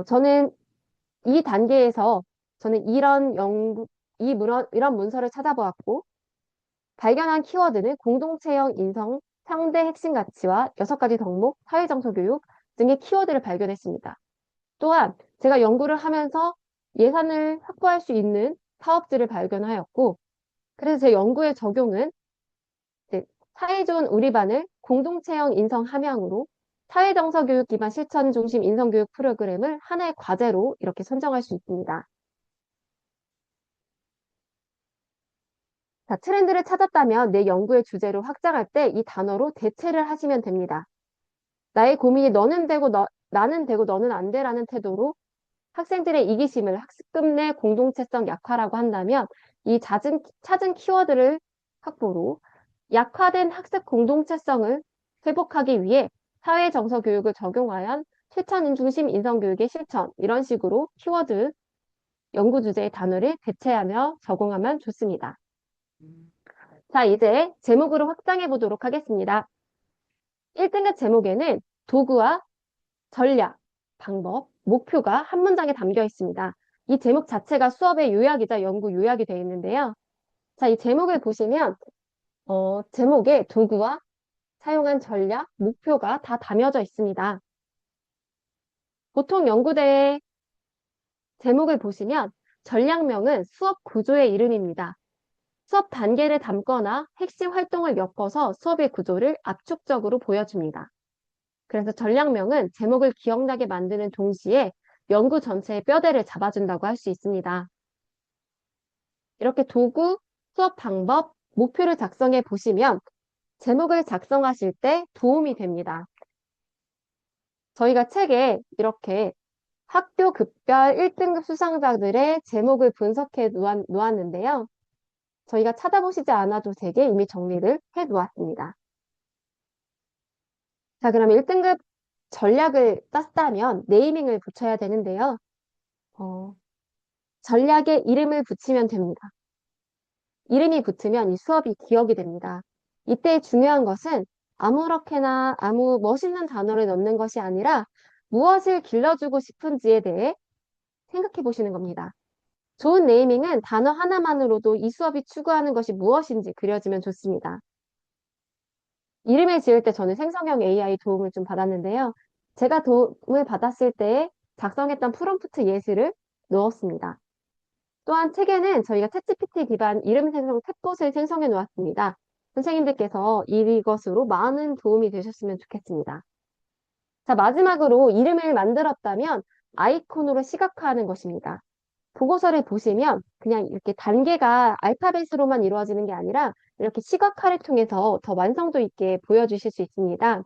저는 이 단계에서 저는 이런 문서를 찾아보았고, 발견한 키워드는 공동체형 인성, 상대 핵심 가치와 6가지 덕목, 사회정서 교육 등의 키워드를 발견했습니다. 또한 제가 연구를 하면서 예산을 확보할 수 있는 사업들을 발견하였고, 그래서 제 연구의 적용은 이제 사회 좋은 우리 반을 공동체형 인성 함양으로 사회정서 교육 기반 실천 중심 인성교육 프로그램을 하나의 과제로 이렇게 선정할 수 있습니다. 자, 트렌드를 찾았다면 내 연구의 주제를 확장할 때 이 단어로 대체를 하시면 됩니다. 나의 고민이 너는 되고 나는 되고 너는 안 돼라는 태도로 학생들의 이기심을 학습 내 공동체성 약화라고 한다면 이 찾은 키워드를 확보로 약화된 학습 공동체성을 회복하기 위해 사회 정서 교육을 적용하여 실천 중심 인성 교육의 실천 이런 식으로 키워드 연구 주제의 단어를 대체하며 적용하면 좋습니다. 자, 이제 제목으로 확장해 보도록 하겠습니다. 1등급 제목에는 도구와 전략, 방법, 목표가 한 문장에 담겨 있습니다. 이 제목 자체가 수업의 요약이자 연구 요약이 되어 있는데요. 자, 이 제목을 보시면 제목에 도구와 사용한 전략, 목표가 다 담겨져 있습니다. 보통 연구대의 제목을 보시면 전략명은 수업 구조의 이름입니다. 수업 단계를 담거나 핵심 활동을 엮어서 수업의 구조를 압축적으로 보여줍니다. 그래서 전략명은 제목을 기억나게 만드는 동시에 연구 전체의 뼈대를 잡아준다고 할 수 있습니다. 이렇게 도구, 수업 방법, 목표를 작성해 보시면 제목을 작성하실 때 도움이 됩니다. 저희가 책에 이렇게 학교 급별 1등급 수상자들의 제목을 분석해 놓았는데요. 저희가 찾아보시지 않아도 되게 이미 정리를 해 놓았습니다. 자, 그럼 1등급 전략을 짰다면 네이밍을 붙여야 되는데요. 전략에 이름을 붙이면 됩니다. 이름이 붙으면 이 수업이 기억이 됩니다. 이때 중요한 것은 아무렇게나 아무 멋있는 단어를 넣는 것이 아니라 무엇을 길러주고 싶은지에 대해 생각해 보시는 겁니다. 좋은 네이밍은 단어 하나만으로도 이 수업이 추구하는 것이 무엇인지 그려지면 좋습니다. 이름을 지을 때 저는 생성형 AI 도움을 좀 받았는데요. 제가 도움을 받았을 때 작성했던 프롬프트 예시를 넣었습니다. 또한 책에는 저희가 챗GPT 기반 이름 생성 탭봇을 생성해 놓았습니다. 선생님들께서 이것으로 많은 도움이 되셨으면 좋겠습니다. 자, 마지막으로 이름을 만들었다면 아이콘으로 시각화하는 것입니다. 보고서를 보시면 그냥 이렇게 단계가 알파벳으로만 이루어지는 게 아니라 이렇게 시각화를 통해서 더 완성도 있게 보여주실 수 있습니다.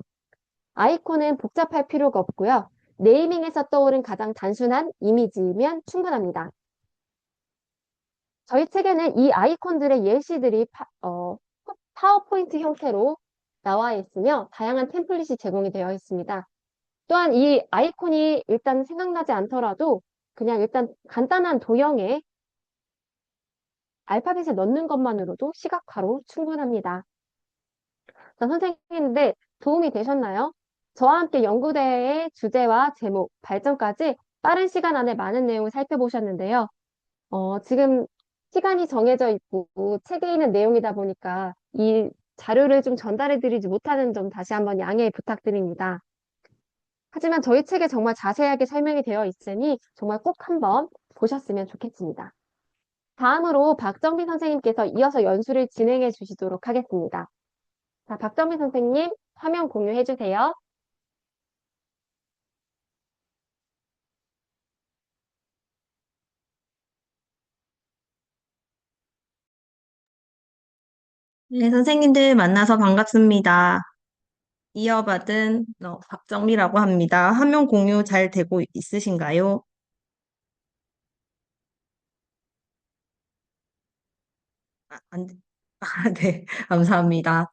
아이콘은 복잡할 필요가 없고요. 네이밍에서 떠오른 가장 단순한 이미지이면 충분합니다. 저희 책에는 이 아이콘들의 예시들이 파워포인트 형태로 나와 있으며 다양한 템플릿이 제공이 되어 있습니다. 또한 이 아이콘이 일단 생각나지 않더라도 그냥 일단 간단한 도형에 알파벳을 넣는 것만으로도 시각화로 충분합니다. 자, 선생님들 도움이 되셨나요? 저와 함께 연구대의 주제와 제목, 발전까지 빠른 시간 안에 많은 내용을 살펴보셨는데요. 지금 시간이 정해져 있고 책에 있는 내용이다 보니까 이 자료를 좀 전달해 드리지 못하는 점 다시 한번 양해 부탁드립니다. 하지만 저희 책에 정말 자세하게 설명이 되어 있으니 정말 꼭 한번 보셨으면 좋겠습니다. 다음으로 박정빈 선생님께서 이어서 연수를 진행해 주시도록 하겠습니다. 자, 박정빈 선생님 화면 공유해 주세요. 네, 선생님들 만나서 반갑습니다. 이어받은 박정미라고 합니다. 화면 공유 잘 되고 있으신가요? 안, 네, 감사합니다.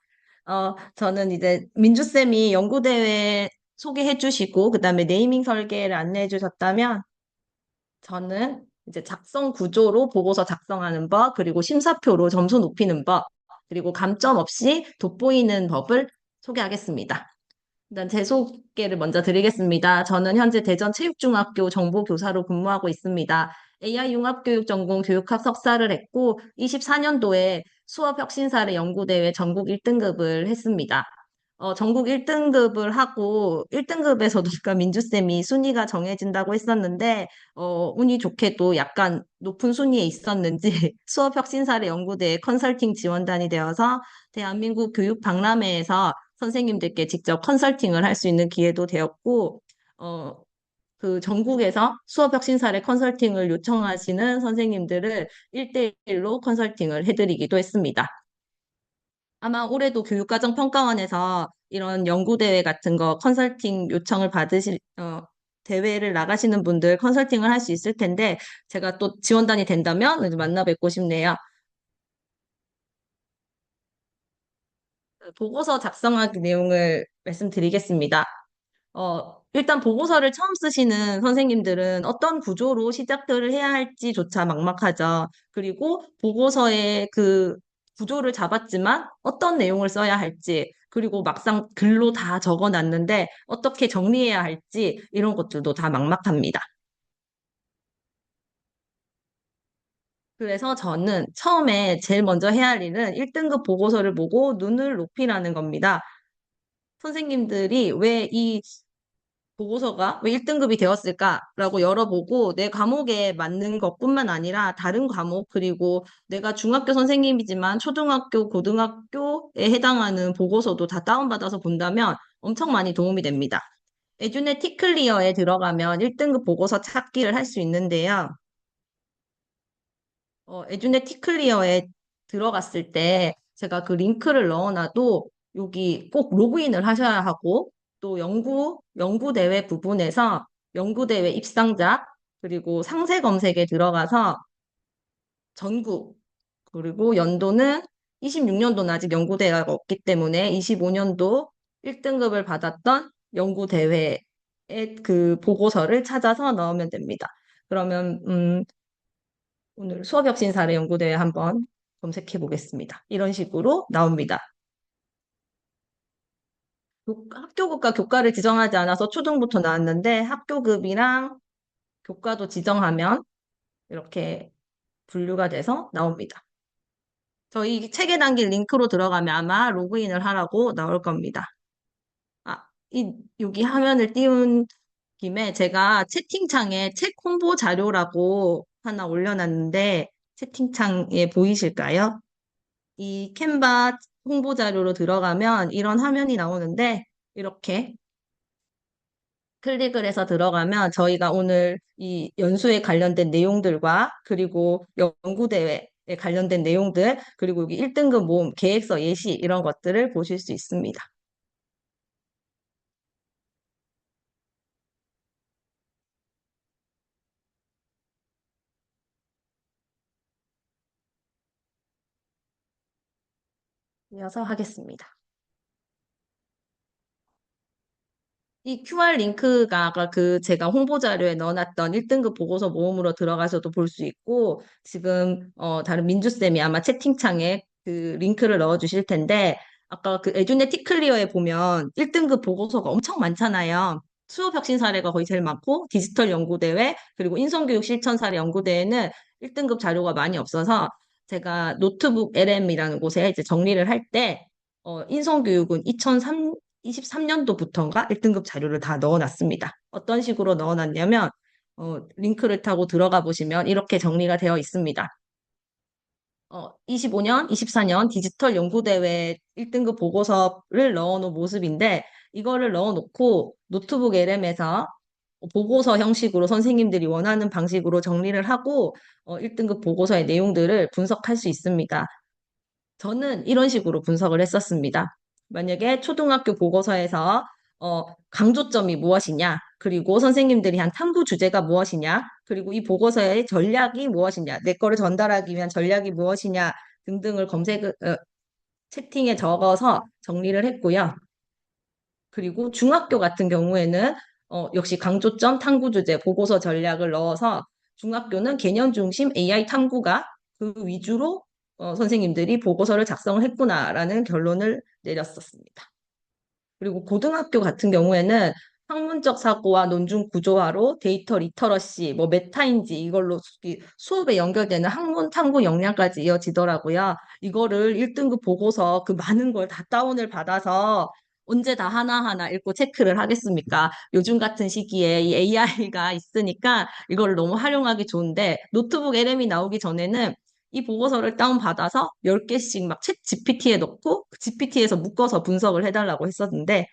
저는 이제 민주쌤이 연구대회 소개해 주시고, 그 다음에 네이밍 설계를 안내해 주셨다면, 저는 이제 작성 구조로 보고서 작성하는 법, 그리고 심사표로 점수 높이는 법, 그리고 감점 없이 돋보이는 법을 소개하겠습니다. 일단 제 소개를 먼저 드리겠습니다. 저는 현재 대전체육중학교 정보교사로 근무하고 있습니다. AI 융합교육 전공 교육학 석사를 했고, 24년도에 수업혁신사례 연구대회 전국 1등급을 했습니다. 전국 1등급을 하고 1등급에서도 아까 민주쌤이 순위가 정해진다고 했었는데 운이 좋게도 약간 높은 순위에 있었는지 수업혁신사례 연구대회 컨설팅 지원단이 되어서 대한민국 교육 박람회에서 선생님들께 직접 컨설팅을 할 수 있는 기회도 되었고 어, 그 전국에서 수업혁신사례 컨설팅을 요청하시는 선생님들을 1대1로 컨설팅을 해드리기도 했습니다. 아마 올해도 교육과정평가원에서 이런 연구대회 같은 거 컨설팅 요청을 대회를 나가시는 분들 컨설팅을 할 수 있을 텐데, 제가 또 지원단이 된다면 이제 만나 뵙고 싶네요. 보고서 작성하기 내용을 말씀드리겠습니다. 일단 보고서를 처음 쓰시는 선생님들은 어떤 구조로 시작들을 해야 할지조차 막막하죠. 그리고 보고서의 그 구조를 잡았지만 어떤 내용을 써야 할지, 그리고 막상 글로 다 적어놨는데 어떻게 정리해야 할지 이런 것들도 다 막막합니다. 그래서 저는 처음에 제일 먼저 해야 할 일은 1등급 보고서를 보고 눈을 높이라는 겁니다. 선생님들이 왜 이 보고서가 왜 1등급이 되었을까라고 열어보고 내 과목에 맞는 것뿐만 아니라 다른 과목 그리고 내가 중학교 선생님이지만 초등학교, 고등학교에 해당하는 보고서도 다 다운받아서 본다면 엄청 많이 도움이 됩니다. 에듀네 티클리어에 들어가면 1등급 보고서 찾기를 할 수 있는데요. 에듀네 티클리어에 들어갔을 때 제가 그 링크를 넣어놔도 여기 꼭 로그인을 하셔야 하고 또 연구대회 부분에서 연구대회 입상자 그리고 상세 검색에 들어가서 전국 그리고 연도는 26년도는 아직 연구대회가 없기 때문에 25년도 1등급을 받았던 연구대회의 그 보고서를 찾아서 넣으면 됩니다. 그러면 오늘 수업혁신사례 연구대회 한번 검색해 보겠습니다. 이런 식으로 나옵니다. 학교급과 교과를 지정하지 않아서 초등부터 나왔는데 학교급이랑 교과도 지정하면 이렇게 분류가 돼서 나옵니다. 저희 책에 담긴 링크로 들어가면 아마 로그인을 하라고 나올 겁니다. 여기 화면을 띄운 김에 제가 채팅창에 책 홍보 자료라고 하나 올려놨는데 채팅창에 보이실까요? 이 캔바 홍보 자료로 들어가면 이런 화면이 나오는데 이렇게 클릭을 해서 들어가면 저희가 오늘 이 연수에 관련된 내용들과 그리고 연구대회에 관련된 내용들 그리고 여기 1등급 모ım 계획서 예시 이런 것들을 보실 수 있습니다. 이어서 하겠습니다. 이 QR 링크가 아까 그 제가 홍보 자료에 넣어놨던 1등급 보고서 모음으로 들어가서도 볼 수 있고 지금 다른 민주쌤이 아마 채팅창에 그 링크를 넣어주실 텐데 아까 그 에듀네틱 클리어에 보면 1등급 보고서가 엄청 많잖아요. 수업 혁신 사례가 거의 제일 많고 디지털 연구대회 그리고 인성교육 실천 사례 연구대회는 1등급 자료가 많이 없어서 제가 노트북 LM이라는 곳에 이제 정리를 할 때 인성교육은 23년도부터인가 1등급 자료를 다 넣어놨습니다. 어떤 식으로 넣어놨냐면 링크를 타고 들어가 보시면 이렇게 정리가 되어 있습니다. 25년, 24년 디지털 연구대회 1등급 보고서를 넣어놓은 모습인데 이거를 넣어놓고 노트북 LM에서 보고서 형식으로 선생님들이 원하는 방식으로 정리를 하고 1등급 보고서의 내용들을 분석할 수 있습니다. 저는 이런 식으로 분석을 했었습니다. 만약에 초등학교 보고서에서 강조점이 무엇이냐, 그리고 선생님들이 한 탐구 주제가 무엇이냐, 그리고 이 보고서의 전략이 무엇이냐, 내 거를 전달하기 위한 전략이 무엇이냐 등등을 채팅에 적어서 정리를 했고요. 그리고 중학교 같은 경우에는 역시 강조점 탐구 주제 보고서 전략을 넣어서 중학교는 개념 중심 AI 탐구가 그 위주로 선생님들이 보고서를 작성을 했구나라는 결론을 내렸었습니다. 그리고 고등학교 같은 경우에는 학문적 사고와 논중 구조화로 데이터 리터러시, 뭐 메타인지 이걸로 수업에 연결되는 학문 탐구 역량까지 이어지더라고요. 이거를 1등급 보고서 그 많은 걸 다 다운을 받아서 언제 다 하나하나 읽고 체크를 하겠습니까? 요즘 같은 시기에 이 AI가 있으니까 이걸 너무 활용하기 좋은데 노트북 LM이 나오기 전에는 이 보고서를 다운받아서 10개씩 막 챗 GPT에 넣고 그 GPT에서 묶어서 분석을 해달라고 했었는데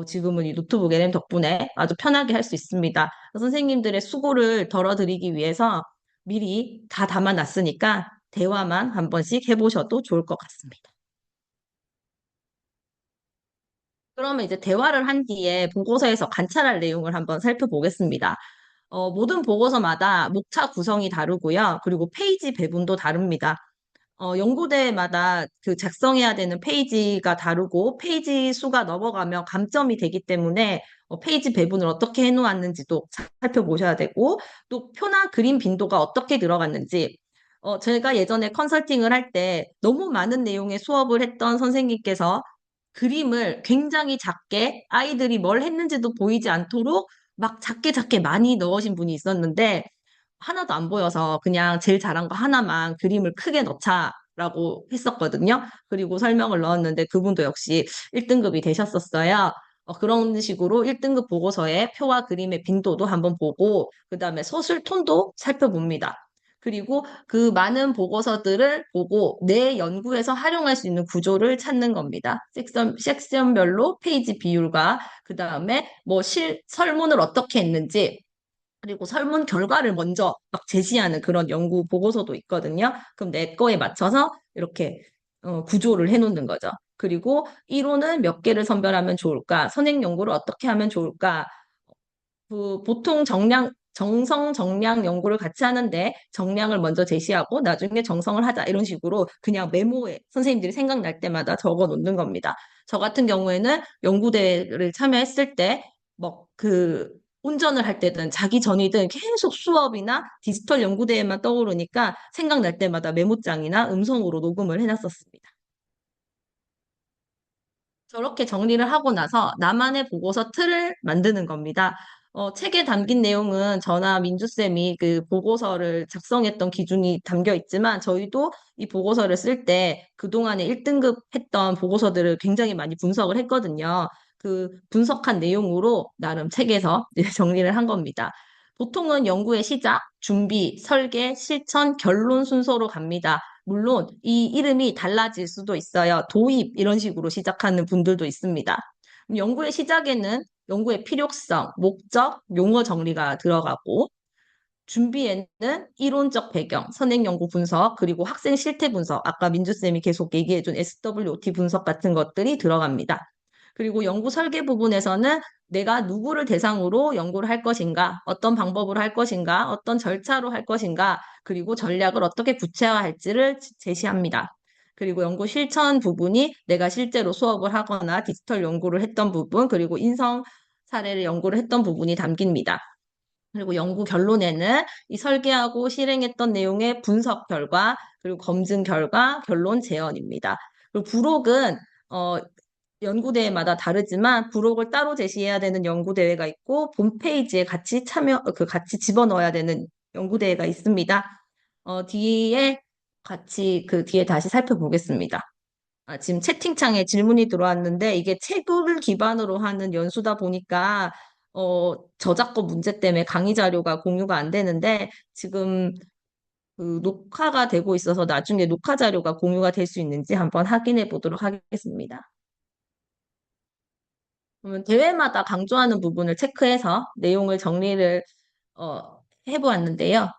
지금은 이 노트북 LM 덕분에 아주 편하게 할 수 있습니다. 선생님들의 수고를 덜어드리기 위해서 미리 다 담아놨으니까 대화만 한 번씩 해보셔도 좋을 것 같습니다. 그러면 이제 대화를 한 뒤에 보고서에서 관찰할 내용을 한번 살펴보겠습니다. 모든 보고서마다 목차 구성이 다르고요. 그리고 페이지 배분도 다릅니다. 연구대마다 그 작성해야 되는 페이지가 다르고 페이지 수가 넘어가면 감점이 되기 때문에 페이지 배분을 어떻게 해놓았는지도 살펴보셔야 되고 또 표나 그림 빈도가 어떻게 들어갔는지 제가 예전에 컨설팅을 할 때 너무 많은 내용의 수업을 했던 선생님께서 그림을 굉장히 작게 아이들이 뭘 했는지도 보이지 않도록 막 작게 작게 많이 넣으신 분이 있었는데 하나도 안 보여서 그냥 제일 잘한 거 하나만 그림을 크게 넣자라고 했었거든요. 그리고 설명을 넣었는데 그분도 역시 1등급이 되셨었어요. 그런 식으로 1등급 보고서의 표와 그림의 빈도도 한번 보고 그다음에 서술 톤도 살펴봅니다. 그리고 그 많은 보고서들을 보고 내 연구에서 활용할 수 있는 구조를 찾는 겁니다. 섹션별로 페이지 비율과 그다음에 뭐 설문을 어떻게 했는지 그리고 설문 결과를 먼저 막 제시하는 그런 연구 보고서도 있거든요. 그럼 내 거에 맞춰서 이렇게 구조를 해놓는 거죠. 그리고 이론은 몇 개를 선별하면 좋을까? 선행 연구를 어떻게 하면 좋을까? 보통 정성 정량 연구를 같이 하는데 정량을 먼저 제시하고 나중에 정성을 하자 이런 식으로 그냥 메모에 선생님들이 생각날 때마다 적어 놓는 겁니다. 저 같은 경우에는 연구대회를 참여했을 때 뭐 운전을 할 때든 자기 전이든 계속 수업이나 디지털 연구대회만 떠오르니까 생각날 때마다 메모장이나 음성으로 녹음을 해놨었습니다. 저렇게 정리를 하고 나서 나만의 보고서 틀을 만드는 겁니다. 책에 담긴 내용은 저나 민주쌤이 그 보고서를 작성했던 기준이 담겨 있지만 저희도 이 보고서를 쓸 때 그동안에 1등급 했던 보고서들을 굉장히 많이 분석을 했거든요. 그 분석한 내용으로 나름 책에서 이제 정리를 한 겁니다. 보통은 연구의 시작, 준비, 설계, 실천, 결론 순서로 갑니다. 물론 이 이름이 달라질 수도 있어요. 도입 이런 식으로 시작하는 분들도 있습니다. 연구의 시작에는 연구의 필요성, 목적, 용어 정리가 들어가고 준비에는 이론적 배경, 선행 연구 분석, 그리고 학생 실태 분석, 아까 민주쌤이 계속 얘기해준 SWOT 분석 같은 것들이 들어갑니다. 그리고 연구 설계 부분에서는 내가 누구를 대상으로 연구를 할 것인가, 어떤 방법으로 할 것인가, 어떤 절차로 할 것인가, 그리고 전략을 어떻게 구체화할지를 제시합니다. 그리고 연구 실천 부분이 내가 실제로 수업을 하거나 디지털 연구를 했던 부분, 그리고 인성 사례를 연구를 했던 부분이 담깁니다. 그리고 연구 결론에는 이 설계하고 실행했던 내용의 분석 결과, 그리고 검증 결과, 결론 제언입니다. 그리고 부록은 연구대회마다 다르지만 부록을 따로 제시해야 되는 연구대회가 있고 홈페이지에 같이 집어넣어야 되는 연구대회가 있습니다. 뒤에 그 뒤에 다시 살펴보겠습니다. 지금 채팅창에 질문이 들어왔는데 이게 책을 기반으로 하는 연수다 보니까 저작권 문제 때문에 강의 자료가 공유가 안 되는데 지금 그 녹화가 되고 있어서 나중에 녹화 자료가 공유가 될 수 있는지 한번 확인해 보도록 하겠습니다. 그러면 대회마다 강조하는 부분을 체크해서 내용을 정리를 해보았는데요.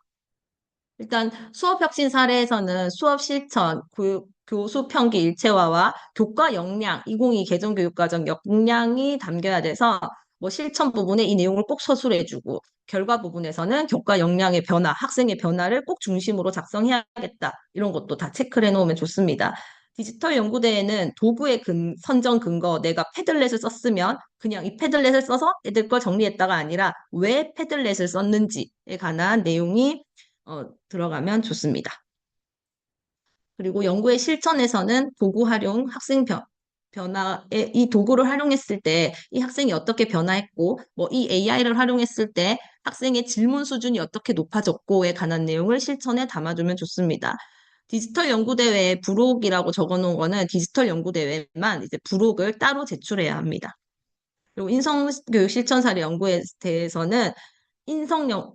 일단 수업 혁신 사례에서는 수업 실천, 교수 평기 일체화와 교과 역량, 2022 개정교육과정 역량이 담겨야 돼서 뭐 실천 부분에 이 내용을 꼭 서술해주고 결과 부분에서는 교과 역량의 변화, 학생의 변화를 꼭 중심으로 작성해야겠다. 이런 것도 다 체크를 해놓으면 좋습니다. 디지털 연구대에는 도구의 선정 근거, 내가 패들렛을 썼으면 그냥 이 패들렛을 써서 애들 걸 정리했다가 아니라 왜 패들렛을 썼는지에 관한 내용이 들어가면 좋습니다. 그리고 연구의 실천에서는 도구 활용, 학생 변화에 이 도구를 활용했을 때 이 학생이 어떻게 변화했고, 뭐 이 AI를 활용했을 때 학생의 질문 수준이 어떻게 높아졌고에 관한 내용을 실천에 담아두면 좋습니다. 디지털 연구대회에 부록이라고 적어놓은 거는 디지털 연구대회만 이제 부록을 따로 제출해야 합니다. 그리고 인성교육 실천 사례 연구에 대해서는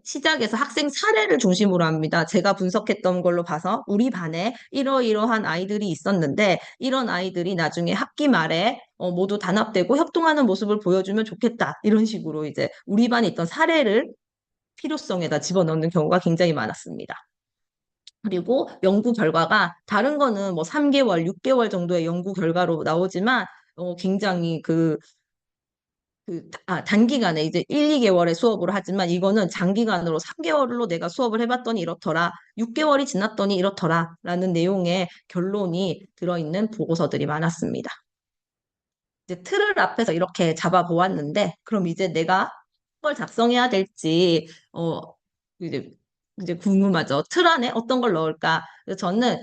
시작에서 학생 사례를 중심으로 합니다. 제가 분석했던 걸로 봐서 우리 반에 이러이러한 아이들이 있었는데 이런 아이들이 나중에 학기 말에 모두 단합되고 협동하는 모습을 보여주면 좋겠다. 이런 식으로 이제 우리 반에 있던 사례를 필요성에다 집어넣는 경우가 굉장히 많았습니다. 그리고 연구 결과가 다른 거는 뭐 3개월, 6개월 정도의 연구 결과로 나오지만 굉장히 단기간에 이제 1, 2개월의 수업으로 하지만 이거는 장기간으로 3개월로 내가 수업을 해봤더니 이렇더라. 6개월이 지났더니 이렇더라. 라는 내용의 결론이 들어있는 보고서들이 많았습니다. 이제 틀을 앞에서 이렇게 잡아보았는데 그럼 이제 내가 걸 작성해야 될지 이제 궁금하죠. 틀 안에 어떤 걸 넣을까? 그래서 저는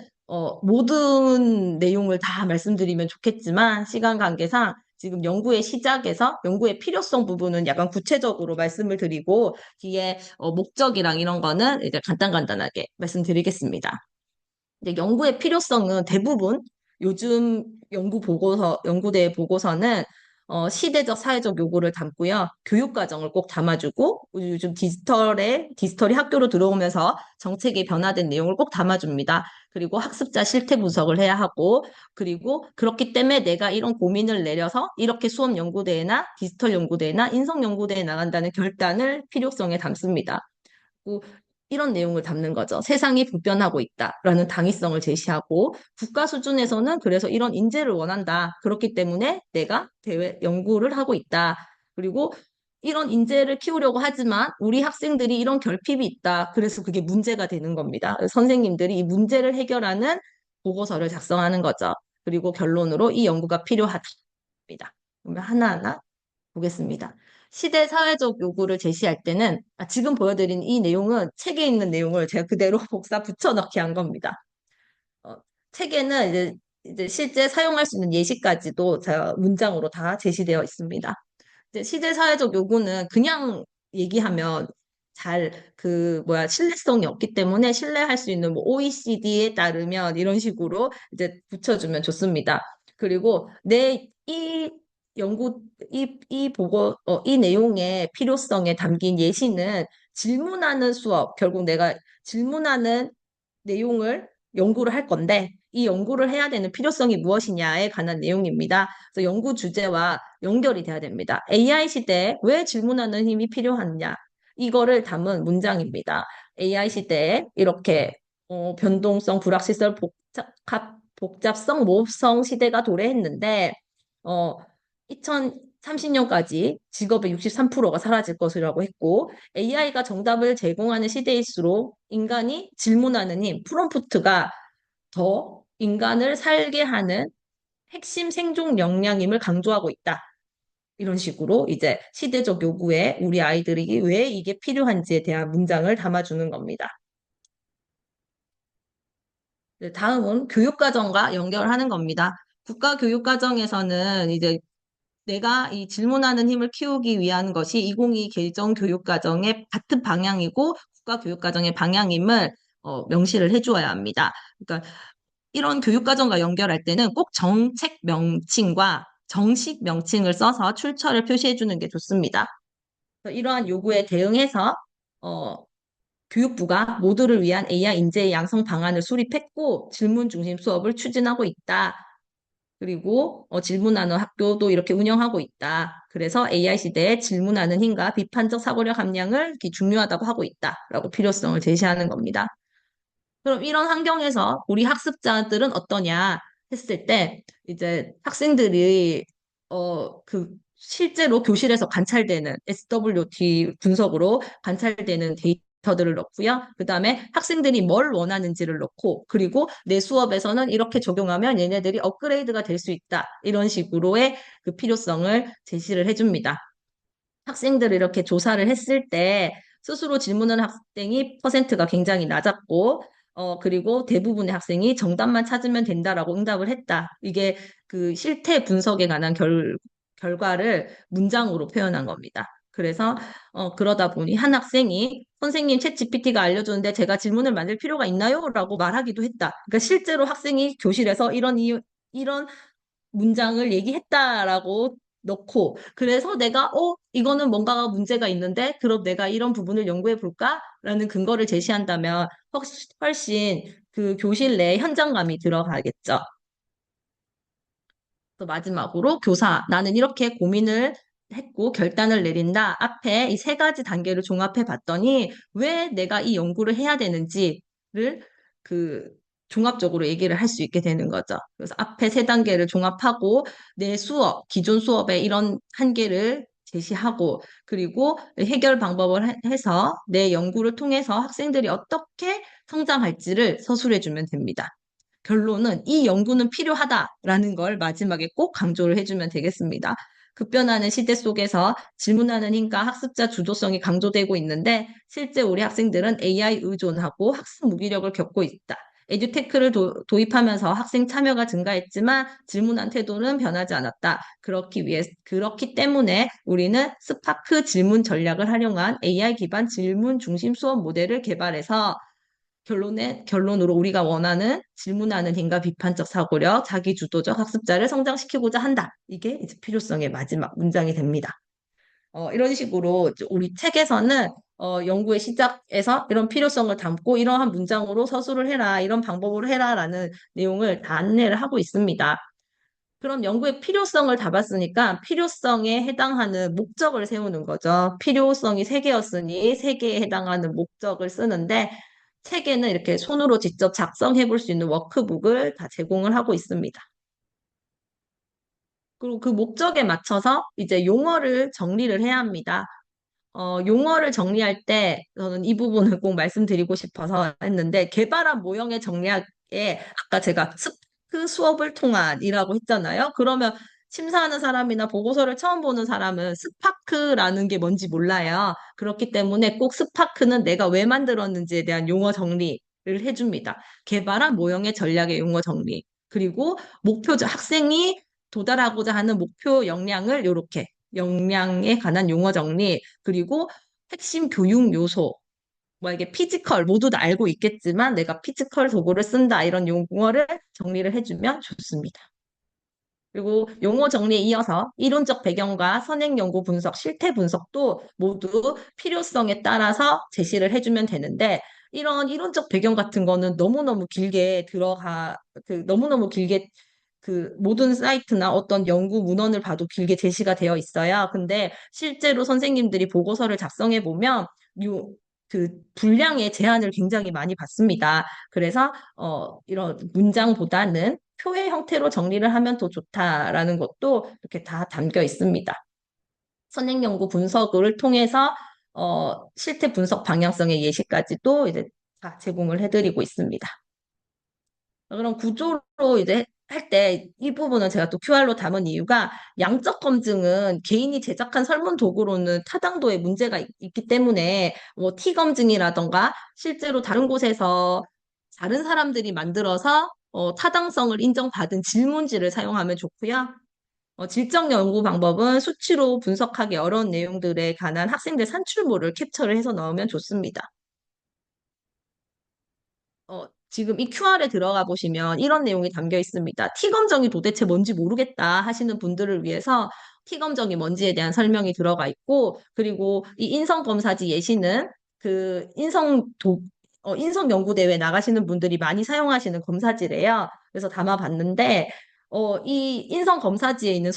모든 내용을 다 말씀드리면 좋겠지만 시간 관계상 지금 연구의 시작에서 연구의 필요성 부분은 약간 구체적으로 말씀을 드리고 뒤에 목적이랑 이런 거는 이제 간단하게 말씀드리겠습니다. 이제 연구의 필요성은 대부분 요즘 연구대 보고서는 시대적 사회적 요구를 담고요. 교육 과정을 꼭 담아주고 요즘 디지털이 학교로 들어오면서 정책이 변화된 내용을 꼭 담아줍니다. 그리고 학습자 실태 분석을 해야 하고 그리고 그렇기 때문에 내가 이런 고민을 내려서 이렇게 수업 연구대회나 디지털 연구대회나 인성 연구대회에 나간다는 결단을 필요성에 담습니다. 이런 내용을 담는 거죠. 세상이 불변하고 있다라는 당위성을 제시하고 국가 수준에서는 그래서 이런 인재를 원한다. 그렇기 때문에 내가 대외 연구를 하고 있다. 그리고 이런 인재를 키우려고 하지만 우리 학생들이 이런 결핍이 있다. 그래서 그게 문제가 되는 겁니다. 선생님들이 이 문제를 해결하는 보고서를 작성하는 거죠. 그리고 결론으로 이 연구가 필요하다. 그러면 하나하나 보겠습니다. 시대 사회적 요구를 제시할 때는 지금 보여드린 이 내용은 책에 있는 내용을 제가 그대로 복사 붙여넣기 한 겁니다. 어, 책에는 이제 실제 사용할 수 있는 예시까지도 제가 문장으로 다 제시되어 있습니다. 이제 시대 사회적 요구는 그냥 얘기하면 신뢰성이 없기 때문에 신뢰할 수 있는 뭐 OECD에 따르면 이런 식으로 이제 붙여주면 좋습니다. 그리고 이 이 내용의 필요성에 담긴 예시는 질문하는 수업, 결국 내가 질문하는 내용을 연구를 할 건데 이 연구를 해야 되는 필요성이 무엇이냐에 관한 내용입니다. 그래서 연구 주제와 연결이 돼야 됩니다. AI 시대에 왜 질문하는 힘이 필요하냐? 이거를 담은 문장입니다. AI 시대에 이렇게 변동성, 불확실성, 복잡성, 모호성 시대가 도래했는데 2030년까지 직업의 63%가 사라질 것이라고 했고 AI가 정답을 제공하는 시대일수록 인간이 질문하는 힘, 프롬프트가 더 인간을 살게 하는 핵심 생존 역량임을 강조하고 있다. 이런 식으로 이제 시대적 요구에 우리 아이들이 왜 이게 필요한지에 대한 문장을 담아주는 겁니다. 다음은 교육과정과 연결하는 겁니다. 국가교육과정에서는 이제 내가 이 질문하는 힘을 키우기 위한 것이 2022 개정 교육과정의 같은 방향이고 국가교육과정의 방향임을 명시를 해주어야 합니다. 그러니까 이런 교육과정과 연결할 때는 꼭 정책 명칭과 정식 명칭을 써서 출처를 표시해 주는 게 좋습니다. 이러한 요구에 대응해서 교육부가 모두를 위한 AI 인재 양성 방안을 수립했고 질문 중심 수업을 추진하고 있다. 그리고 질문하는 학교도 이렇게 운영하고 있다. 그래서 AI 시대에 질문하는 힘과 비판적 사고력 함량을 중요하다고 하고 있다라고 필요성을 제시하는 겁니다. 그럼 이런 환경에서 우리 학습자들은 어떠냐 했을 때 이제 학생들이 실제로 교실에서 관찰되는 SWT 분석으로 관찰되는 데이터들을 넣고요. 그 다음에 학생들이 뭘 원하는지를 넣고, 그리고 내 수업에서는 이렇게 적용하면 얘네들이 업그레이드가 될 수 있다. 이런 식으로의 그 필요성을 제시를 해줍니다. 학생들을 이렇게 조사를 했을 때 스스로 질문하는 학생이 퍼센트가 굉장히 낮았고, 그리고 대부분의 학생이 정답만 찾으면 된다라고 응답을 했다. 이게 그 실태 분석에 관한 결과를 문장으로 표현한 겁니다. 그래서 그러다 보니 한 학생이 선생님 챗GPT가 알려주는데 제가 질문을 만들 필요가 있나요? 라고 말하기도 했다. 그러니까 실제로 학생이 교실에서 이런 문장을 얘기했다라고 넣고, 그래서 내가 이거는 뭔가가 문제가 있는데 그럼 내가 이런 부분을 연구해 볼까라는 근거를 제시한다면 훨씬 그 교실 내 현장감이 들어가겠죠. 또 마지막으로 교사, 나는 이렇게 고민을 했고 결단을 내린다. 앞에 이 세 가지 단계를 종합해 봤더니 왜 내가 이 연구를 해야 되는지를 그 종합적으로 얘기를 할 수 있게 되는 거죠. 그래서 앞에 세 단계를 종합하고 내 수업, 기존 수업의 이런 한계를 제시하고 그리고 해결 방법을 해서 내 연구를 통해서 학생들이 어떻게 성장할지를 서술해 주면 됩니다. 결론은 이 연구는 필요하다라는 걸 마지막에 꼭 강조를 해주면 되겠습니다. 급변하는 시대 속에서 질문하는 힘과 학습자 주도성이 강조되고 있는데 실제 우리 학생들은 AI 의존하고 학습 무기력을 겪고 있다. 에듀테크를 도입하면서 학생 참여가 증가했지만 질문한 태도는 변하지 않았다. 그렇기 때문에 우리는 스파크 질문 전략을 활용한 AI 기반 질문 중심 수업 모델을 개발해서 결론으로 우리가 원하는 질문하는 힘과 비판적 사고력, 자기주도적 학습자를 성장시키고자 한다. 이게 이제 필요성의 마지막 문장이 됩니다. 이런 식으로 우리 책에서는 연구의 시작에서 이런 필요성을 담고 이러한 문장으로 서술을 해라, 이런 방법으로 해라라는 내용을 다 안내를 하고 있습니다. 그럼 연구의 필요성을 잡았으니까 필요성에 해당하는 목적을 세우는 거죠. 필요성이 세 개였으니 세 개에 해당하는 목적을 쓰는데 책에는 이렇게 손으로 직접 작성해 볼 수 있는 워크북을 다 제공을 하고 있습니다. 그리고 그 목적에 맞춰서 이제 용어를 정리를 해야 합니다. 용어를 정리할 때 저는 이 부분을 꼭 말씀드리고 싶어서 했는데 개발한 모형의 정리하기에 아까 제가 스파크 수업을 통한이라고 했잖아요. 그러면 심사하는 사람이나 보고서를 처음 보는 사람은 스파크라는 게 뭔지 몰라요. 그렇기 때문에 꼭 스파크는 내가 왜 만들었는지에 대한 용어 정리를 해줍니다. 개발한 모형의 전략의 용어 정리. 그리고 학생이 도달하고자 하는 목표 역량을 이렇게 역량에 관한 용어 정리, 그리고 핵심 교육 요소, 뭐 이게 피지컬 모두 다 알고 있겠지만 내가 피지컬 도구를 쓴다 이런 용어를 정리를 해주면 좋습니다. 그리고 용어 정리에 이어서 이론적 배경과 선행 연구 분석, 실태 분석도 모두 필요성에 따라서 제시를 해주면 되는데 이런 이론적 배경 같은 거는 너무너무 길게 그 모든 사이트나 어떤 연구 문헌을 봐도 길게 제시가 되어 있어요. 근데 실제로 선생님들이 보고서를 작성해 보면 그 분량의 제한을 굉장히 많이 받습니다. 그래서 이런 문장보다는 표의 형태로 정리를 하면 더 좋다라는 것도 이렇게 다 담겨 있습니다. 선행 연구 분석을 통해서 실태 분석 방향성의 예시까지도 이제 다 제공을 해드리고 있습니다. 그럼 구조로 이제 할 때 이 부분은 제가 또 QR로 담은 이유가 양적 검증은 개인이 제작한 설문 도구로는 타당도에 문제가 있기 때문에 뭐 T 검증이라던가 실제로 다른 곳에서 다른 사람들이 만들어서 타당성을 인정받은 질문지를 사용하면 좋고요. 질적 연구 방법은 수치로 분석하기 어려운 내용들에 관한 학생들 산출물을 캡처를 해서 넣으면 좋습니다. 지금 이 QR에 들어가 보시면 이런 내용이 담겨 있습니다. T검정이 도대체 뭔지 모르겠다 하시는 분들을 위해서 T검정이 뭔지에 대한 설명이 들어가 있고, 그리고 이 인성검사지 예시는 그 인성연구대회 나가시는 분들이 많이 사용하시는 검사지래요. 그래서 담아봤는데, 이 인성 검사지에 있는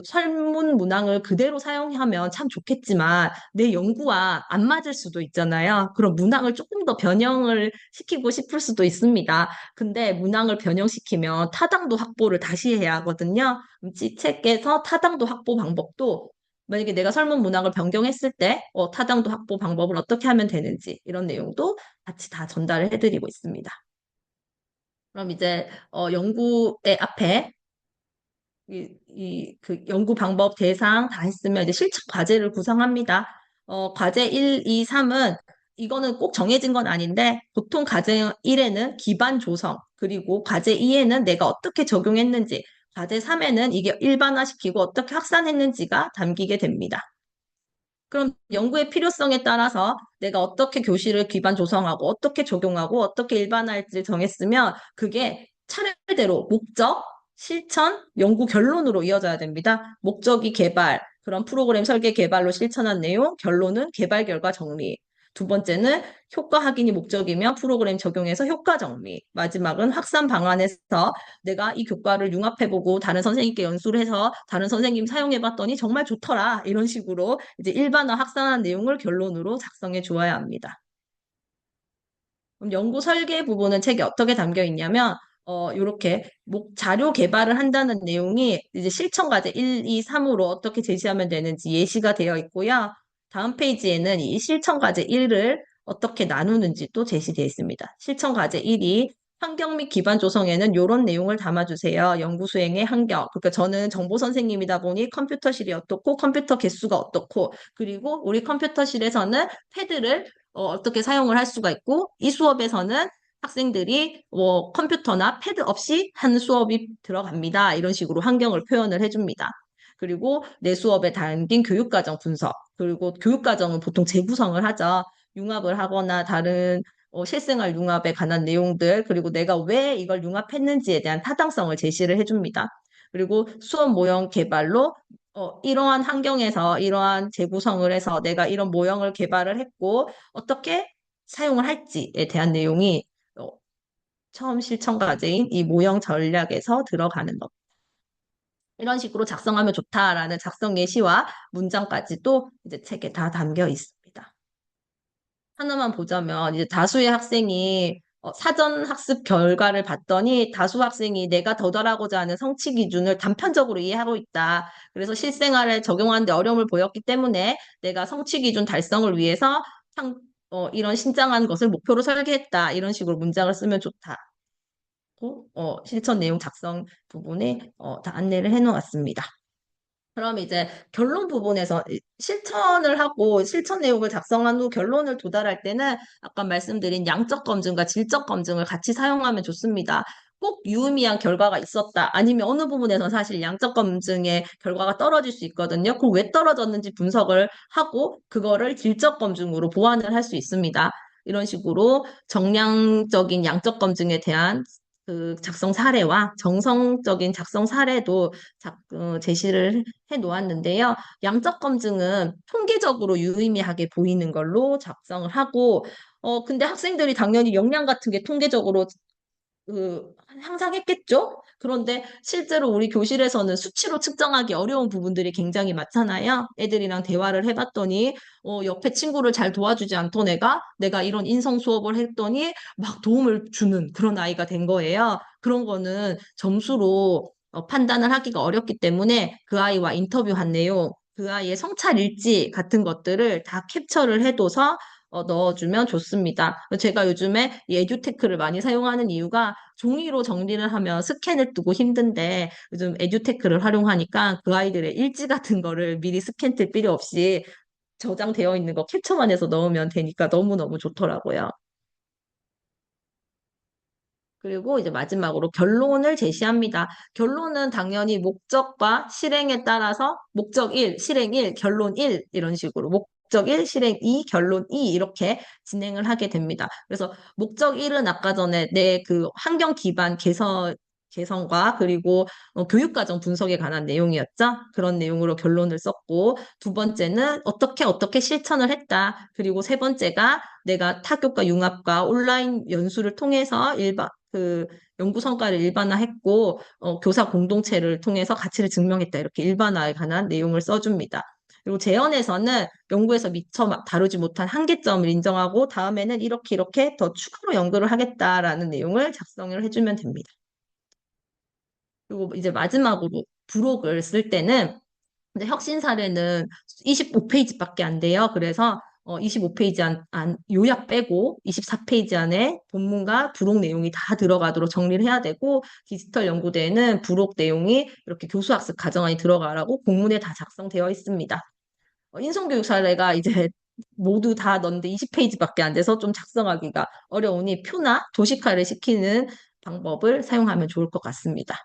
설문 문항을 그대로 사용하면 참 좋겠지만 내 연구와 안 맞을 수도 있잖아요. 그럼 문항을 조금 더 변형을 시키고 싶을 수도 있습니다. 근데 문항을 변형시키면 타당도 확보를 다시 해야 하거든요. 이 책에서 타당도 확보 방법도 만약에 내가 설문 문항을 변경했을 때 타당도 확보 방법을 어떻게 하면 되는지 이런 내용도 같이 다 전달을 해드리고 있습니다. 그럼 이제 연구의 앞에 그 연구 방법 대상 다 했으면 이제 실천 과제를 구성합니다. 과제 1, 2, 3은 이거는 꼭 정해진 건 아닌데 보통 과제 1에는 기반 조성, 그리고 과제 2에는 내가 어떻게 적용했는지, 과제 3에는 이게 일반화시키고 어떻게 확산했는지가 담기게 됩니다. 그럼 연구의 필요성에 따라서 내가 어떻게 교실을 기반 조성하고 어떻게 적용하고 어떻게 일반화할지를 정했으면 그게 차례대로 목적, 실천, 연구 결론으로 이어져야 됩니다. 목적이 개발, 그런 프로그램 설계 개발로 실천한 내용, 결론은 개발 결과 정리. 두 번째는 효과 확인이 목적이면 프로그램 적용해서 효과 정리. 마지막은 확산 방안에서 내가 이 교과를 융합해보고 다른 선생님께 연수를 해서 다른 선생님 사용해봤더니 정말 좋더라. 이런 식으로 이제 일반화 확산한 내용을 결론으로 작성해 주어야 합니다. 그럼 연구 설계 부분은 책에 어떻게 담겨 있냐면, 이렇게 자료 개발을 한다는 내용이 이제 실천 과제 1, 2, 3으로 어떻게 제시하면 되는지 예시가 되어 있고요. 다음 페이지에는 이 실천 과제 1을 어떻게 나누는지 또 제시되어 있습니다. 실천 과제 1이 환경 및 기반 조성에는 이런 내용을 담아주세요. 연구 수행의 환경. 그러니까 저는 정보 선생님이다 보니 컴퓨터실이 어떻고 컴퓨터 개수가 어떻고 그리고 우리 컴퓨터실에서는 패드를 떻게 사용을 할 수가 있고 이 수업에서는 학생들이 컴퓨터나 패드 없이 하는 수업이 들어갑니다. 이런 식으로 환경을 표현을 해줍니다. 그리고 내 수업에 담긴 교육과정 분석. 그리고 교육과정은 보통 재구성을 하죠. 융합을 하거나 다른 실생활 융합에 관한 내용들, 그리고 내가 왜 이걸 융합했는지에 대한 타당성을 제시를 해줍니다. 그리고 수업 모형 개발로 이러한 환경에서 이러한 재구성을 해서 내가 이런 모형을 개발을 했고 어떻게 사용을 할지에 대한 내용이 어, 처음 실천 과제인 이 모형 전략에서 들어가는 것. 이런 식으로 작성하면 좋다라는 작성 예시와 문장까지도 이제 책에 다 담겨 있습니다. 하나만 보자면 이제 다수의 학생이 사전 학습 결과를 봤더니 다수 학생이 내가 도달하고자 하는 성취 기준을 단편적으로 이해하고 있다. 그래서 실생활에 적용하는데 어려움을 보였기 때문에 내가 성취 기준 달성을 위해서 이런 신장한 것을 목표로 설계했다. 이런 식으로 문장을 쓰면 좋다. 실천 내용 작성 부분에 다 안내를 해놓았습니다. 그럼 이제 결론 부분에서 실천을 하고 실천 내용을 작성한 후 결론을 도달할 때는 아까 말씀드린 양적 검증과 질적 검증을 같이 사용하면 좋습니다. 꼭 유의미한 결과가 있었다. 아니면 어느 부분에서 사실 양적 검증의 결과가 떨어질 수 있거든요. 그럼 왜 떨어졌는지 분석을 하고 그거를 질적 검증으로 보완을 할 수 있습니다. 이런 식으로 정량적인 양적 검증에 대한 그 작성 사례와 정성적인 작성 사례도 제시를 해 놓았는데요. 양적 검증은 통계적으로 유의미하게 보이는 걸로 작성을 하고, 근데 학생들이 당연히 역량 같은 게 통계적으로 항상 했겠죠? 그런데 실제로 우리 교실에서는 수치로 측정하기 어려운 부분들이 굉장히 많잖아요. 애들이랑 대화를 해봤더니, 옆에 친구를 잘 도와주지 않던 애가 내가 이런 인성 수업을 했더니 막 도움을 주는 그런 아이가 된 거예요. 그런 거는 점수로 판단을 하기가 어렵기 때문에 그 아이와 인터뷰한 내용, 그 아이의 성찰 일지 같은 것들을 다 캡처를 해둬서 넣어주면 좋습니다. 제가 요즘에 이 에듀테크를 많이 사용하는 이유가 종이로 정리를 하면 스캔을 뜨고 힘든데 요즘 에듀테크를 활용하니까 그 아이들의 일지 같은 거를 미리 스캔 뜰 필요 없이 저장되어 있는 거 캡처만 해서 넣으면 되니까 너무너무 좋더라고요. 그리고 이제 마지막으로 결론을 제시합니다. 결론은 당연히 목적과 실행에 따라서 목적 1, 실행 1, 결론 1 이런 식으로 목적 1, 실행 2, 결론 2 이렇게 진행을 하게 됩니다. 그래서 목적 1은 아까 전에 내 그 환경 기반 개선과 그리고 교육과정 분석에 관한 내용이었죠. 그런 내용으로 결론을 썼고 두 번째는 어떻게 실천을 했다. 그리고 세 번째가 내가 타교과 융합과 온라인 연수를 통해서 그 연구 성과를 일반화했고 교사 공동체를 통해서 가치를 증명했다. 이렇게 일반화에 관한 내용을 써줍니다. 그리고 재연에서는 연구에서 미처 다루지 못한 한계점을 인정하고 다음에는 이렇게 이렇게 더 추가로 연구를 하겠다라는 내용을 작성을 해주면 됩니다. 그리고 이제 마지막으로 부록을 쓸 때는 이제 혁신 사례는 25페이지밖에 안 돼요. 그래서 25페이지 요약 빼고 24페이지 안에 본문과 부록 내용이 다 들어가도록 정리를 해야 되고 디지털 연구대에는 부록 내용이 이렇게 교수학습 과정안이 들어가라고 공문에 다 작성되어 있습니다. 인성교육 사례가 이제 모두 다 넣는데 20페이지밖에 안 돼서 좀 작성하기가 어려우니 표나 도식화를 시키는 방법을 사용하면 좋을 것 같습니다.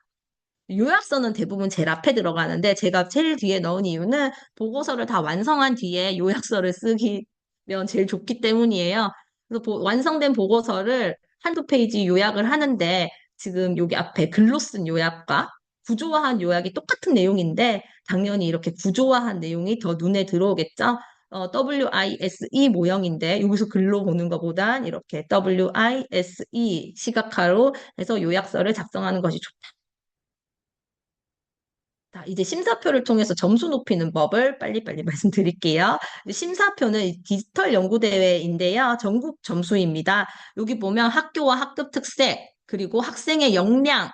요약서는 대부분 제일 앞에 들어가는데 제가 제일 뒤에 넣은 이유는 보고서를 다 완성한 뒤에 요약서를 쓰기면 제일 좋기 때문이에요. 그래서 완성된 보고서를 한두 페이지 요약을 하는데 지금 여기 앞에 글로 쓴 요약과 구조화한 요약이 똑같은 내용인데 당연히 이렇게 구조화한 내용이 더 눈에 들어오겠죠. WISE 모형인데 여기서 글로 보는 것보단 이렇게 WISE 시각화로 해서 요약서를 작성하는 것이 좋다. 자, 이제 심사표를 통해서 점수 높이는 법을 빨리빨리 말씀드릴게요. 심사표는 디지털 연구대회인데요. 전국 점수입니다. 여기 보면 학교와 학급 특색, 그리고 학생의 역량,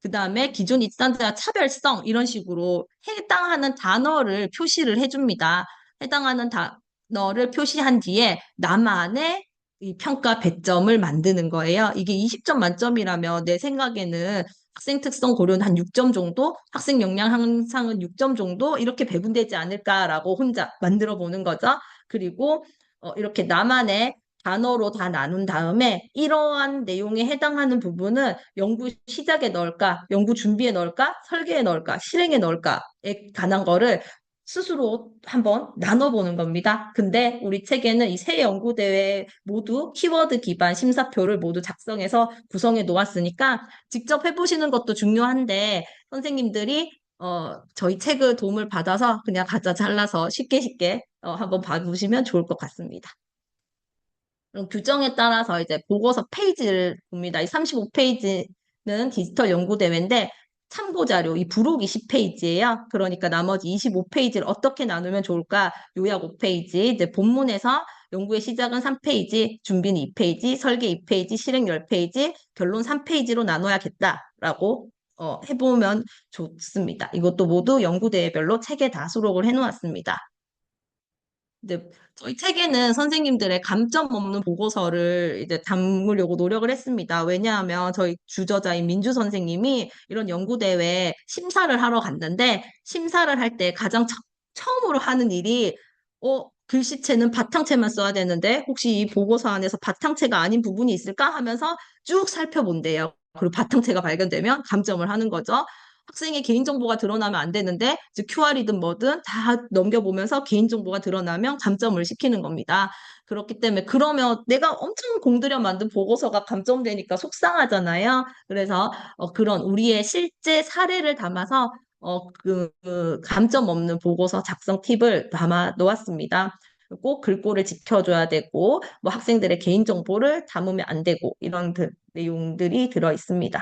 그 다음에 기존 입단자 차별성, 이런 식으로 해당하는 단어를 표시를 해줍니다. 해당하는 단어를 표시한 뒤에 나만의 이 평가 배점을 만드는 거예요. 이게 20점 만점이라면 내 생각에는 학생 특성 고려는 한 6점 정도, 학생 역량 향상은 6점 정도 이렇게 배분되지 않을까라고 혼자 만들어 보는 거죠. 그리고 이렇게 나만의 단어로 다 나눈 다음에 이러한 내용에 해당하는 부분은 연구 시작에 넣을까, 연구 준비에 넣을까, 설계에 넣을까, 실행에 넣을까에 관한 거를 스스로 한번 나눠보는 겁니다. 근데 우리 책에는 이 세 연구대회 모두 키워드 기반 심사표를 모두 작성해서 구성해 놓았으니까 직접 해보시는 것도 중요한데 선생님들이 저희 책을 도움을 받아서 그냥 각자 잘라서 쉽게 쉽게 한번 봐보시면 좋을 것 같습니다. 그럼 규정에 따라서 이제 보고서 페이지를 봅니다. 이 35페이지는 디지털 연구대회인데 참고자료, 이 부록이 10페이지예요. 그러니까 나머지 25페이지를 어떻게 나누면 좋을까? 요약 5페이지, 이제 본문에서 연구의 시작은 3페이지, 준비는 2페이지, 설계 2페이지, 실행 10페이지, 결론 3페이지로 나눠야겠다라고 해보면 좋습니다. 이것도 모두 연구대회별로 책에 다 수록을 해놓았습니다. 이제 저희 책에는 선생님들의 감점 없는 보고서를 이제 담으려고 노력을 했습니다. 왜냐하면 저희 주저자인 민주 선생님이 이런 연구대회 심사를 하러 갔는데 심사를 할 때 가장 처음으로 하는 일이 글씨체는 바탕체만 써야 되는데 혹시 이 보고서 안에서 바탕체가 아닌 부분이 있을까 하면서 쭉 살펴본대요. 그리고 바탕체가 발견되면 감점을 하는 거죠. 학생의 개인정보가 드러나면 안 되는데 즉 QR이든 뭐든 다 넘겨보면서 개인정보가 드러나면 감점을 시키는 겁니다. 그렇기 때문에 그러면 내가 엄청 공들여 만든 보고서가 감점되니까 속상하잖아요. 그래서 그런 우리의 실제 사례를 담아서 그 감점 없는 보고서 작성 팁을 담아 놓았습니다. 꼭 글꼴을 지켜줘야 되고 뭐 학생들의 개인정보를 담으면 안 되고 이런 내용들이 들어 있습니다.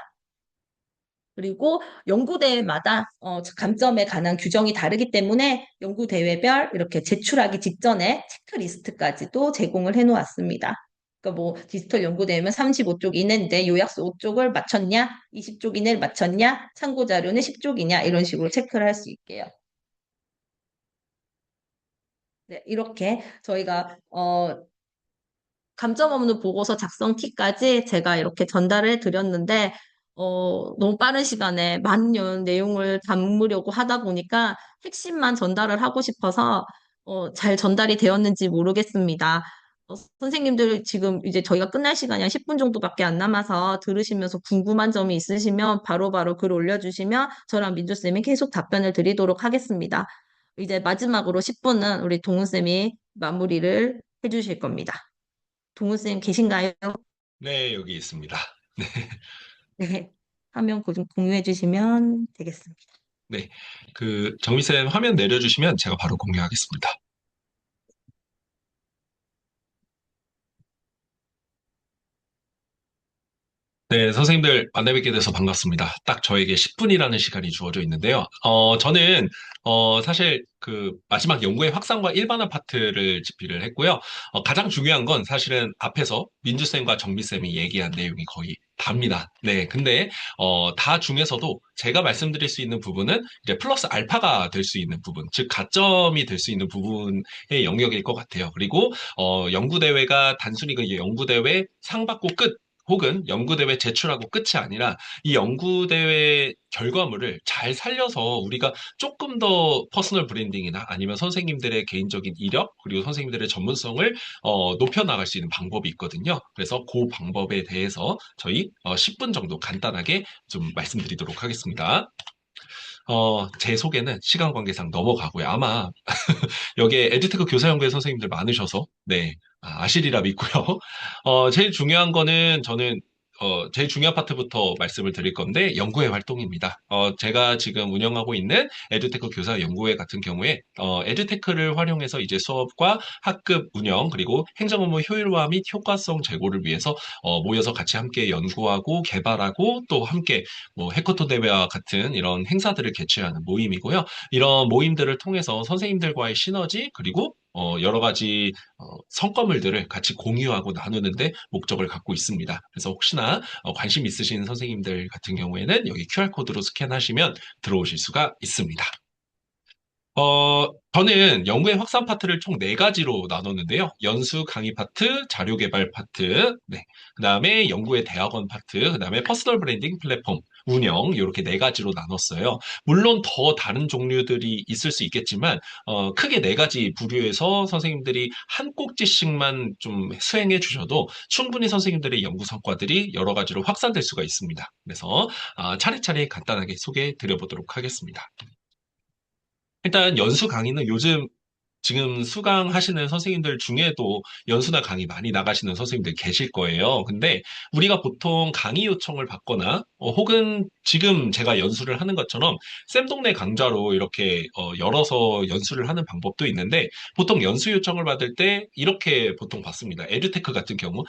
그리고 연구대회마다 감점에 관한 규정이 다르기 때문에 연구대회별 이렇게 제출하기 직전에 체크리스트까지도 제공을 해놓았습니다. 그러니까 뭐 디지털 연구대회면 35쪽 이내인데 요약서 5쪽을 맞췄냐, 20쪽 이내를 맞췄냐, 참고자료는 10쪽이냐 이런 식으로 체크를 할 수 있게요. 네, 이렇게 저희가 감점 없는 보고서 작성 팁까지 제가 이렇게 전달을 드렸는데, 너무 빠른 시간에 많은 내용을 담으려고 하다 보니까 핵심만 전달을 하고 싶어서, 잘 전달이 되었는지 모르겠습니다. 선생님들 지금 이제 저희가 끝날 시간이 한 10분 정도밖에 안 남아서 들으시면서 궁금한 점이 있으시면 바로바로 글 올려주시면 저랑 민주쌤이 계속 답변을 드리도록 하겠습니다. 이제 마지막으로 10분은 우리 동훈쌤이 마무리를 해주실 겁니다. 동훈 쌤 계신가요? 네, 여기 있습니다. 네, 네. 화면 공유해 주시면 되겠습니다. 네. 정미쌤 화면 내려주시면 제가 바로 공유하겠습니다. 네, 선생님들 만나 뵙게 돼서 반갑습니다. 딱 저에게 10분이라는 시간이 주어져 있는데요. 저는, 사실 그 마지막 연구의 확산과 일반화 파트를 집필을 했고요. 가장 중요한 건 사실은 앞에서 민주쌤과 정비쌤이 얘기한 내용이 거의 답니다. 네, 근데, 다 중에서도 제가 말씀드릴 수 있는 부분은 이제 플러스 알파가 될 수 있는 부분, 즉, 가점이 될 수 있는 부분의 영역일 것 같아요. 그리고, 연구대회가 단순히 그 연구대회 상 받고 끝, 혹은 연구대회 제출하고 끝이 아니라 이 연구대회 결과물을 잘 살려서 우리가 조금 더 퍼스널 브랜딩이나 아니면 선생님들의 개인적인 이력 그리고 선생님들의 전문성을 높여나갈 수 있는 방법이 있거든요. 그래서 그 방법에 대해서 저희 10분 정도 간단하게 좀 말씀드리도록 하겠습니다. 제 소개는 시간 관계상 넘어가고요. 아마 여기에 에듀테크 교사연구회 선생님들 많으셔서, 네, 아시리라 믿고요. 제일 중요한 거는 저는, 제일 중요한 파트부터 말씀을 드릴 건데, 연구회 활동입니다. 제가 지금 운영하고 있는 에듀테크 교사연구회 같은 경우에, 에듀테크를 활용해서 이제 수업과 학급 운영, 그리고 행정 업무 효율화 및 효과성 제고를 위해서, 모여서 같이 함께 연구하고 개발하고 또 함께 뭐 해커톤 대회와 같은 이런 행사들을 개최하는 모임이고요. 이런 모임들을 통해서 선생님들과의 시너지, 그리고 여러 가지 성과물들을 같이 공유하고 나누는데 목적을 갖고 있습니다. 그래서 혹시나 관심 있으신 선생님들 같은 경우에는 여기 QR코드로 스캔하시면 들어오실 수가 있습니다. 저는 연구의 확산 파트를 총 네가지로 나눴는데요. 연수 강의 파트, 자료 개발 파트, 네. 그 다음에 연구의 대학원 파트, 그 다음에 퍼스널 브랜딩 플랫폼, 운영, 이렇게 네가지로 나눴어요. 물론 더 다른 종류들이 있을 수 있겠지만, 크게 네가지 부류에서 선생님들이 한 꼭지씩만 좀 수행해 주셔도 충분히 선생님들의 연구 성과들이 여러 가지로 확산될 수가 있습니다. 그래서 차례차례 간단하게 소개해 드려보도록 하겠습니다. 일단 연수 강의는 요즘 지금 수강하시는 선생님들 중에도 연수나 강의 많이 나가시는 선생님들 계실 거예요. 근데 우리가 보통 강의 요청을 받거나 혹은 지금 제가 연수를 하는 것처럼 쌤 동네 강좌로 이렇게 열어서 연수를 하는 방법도 있는데 보통 연수 요청을 받을 때 이렇게 보통 받습니다. 에듀테크 같은 경우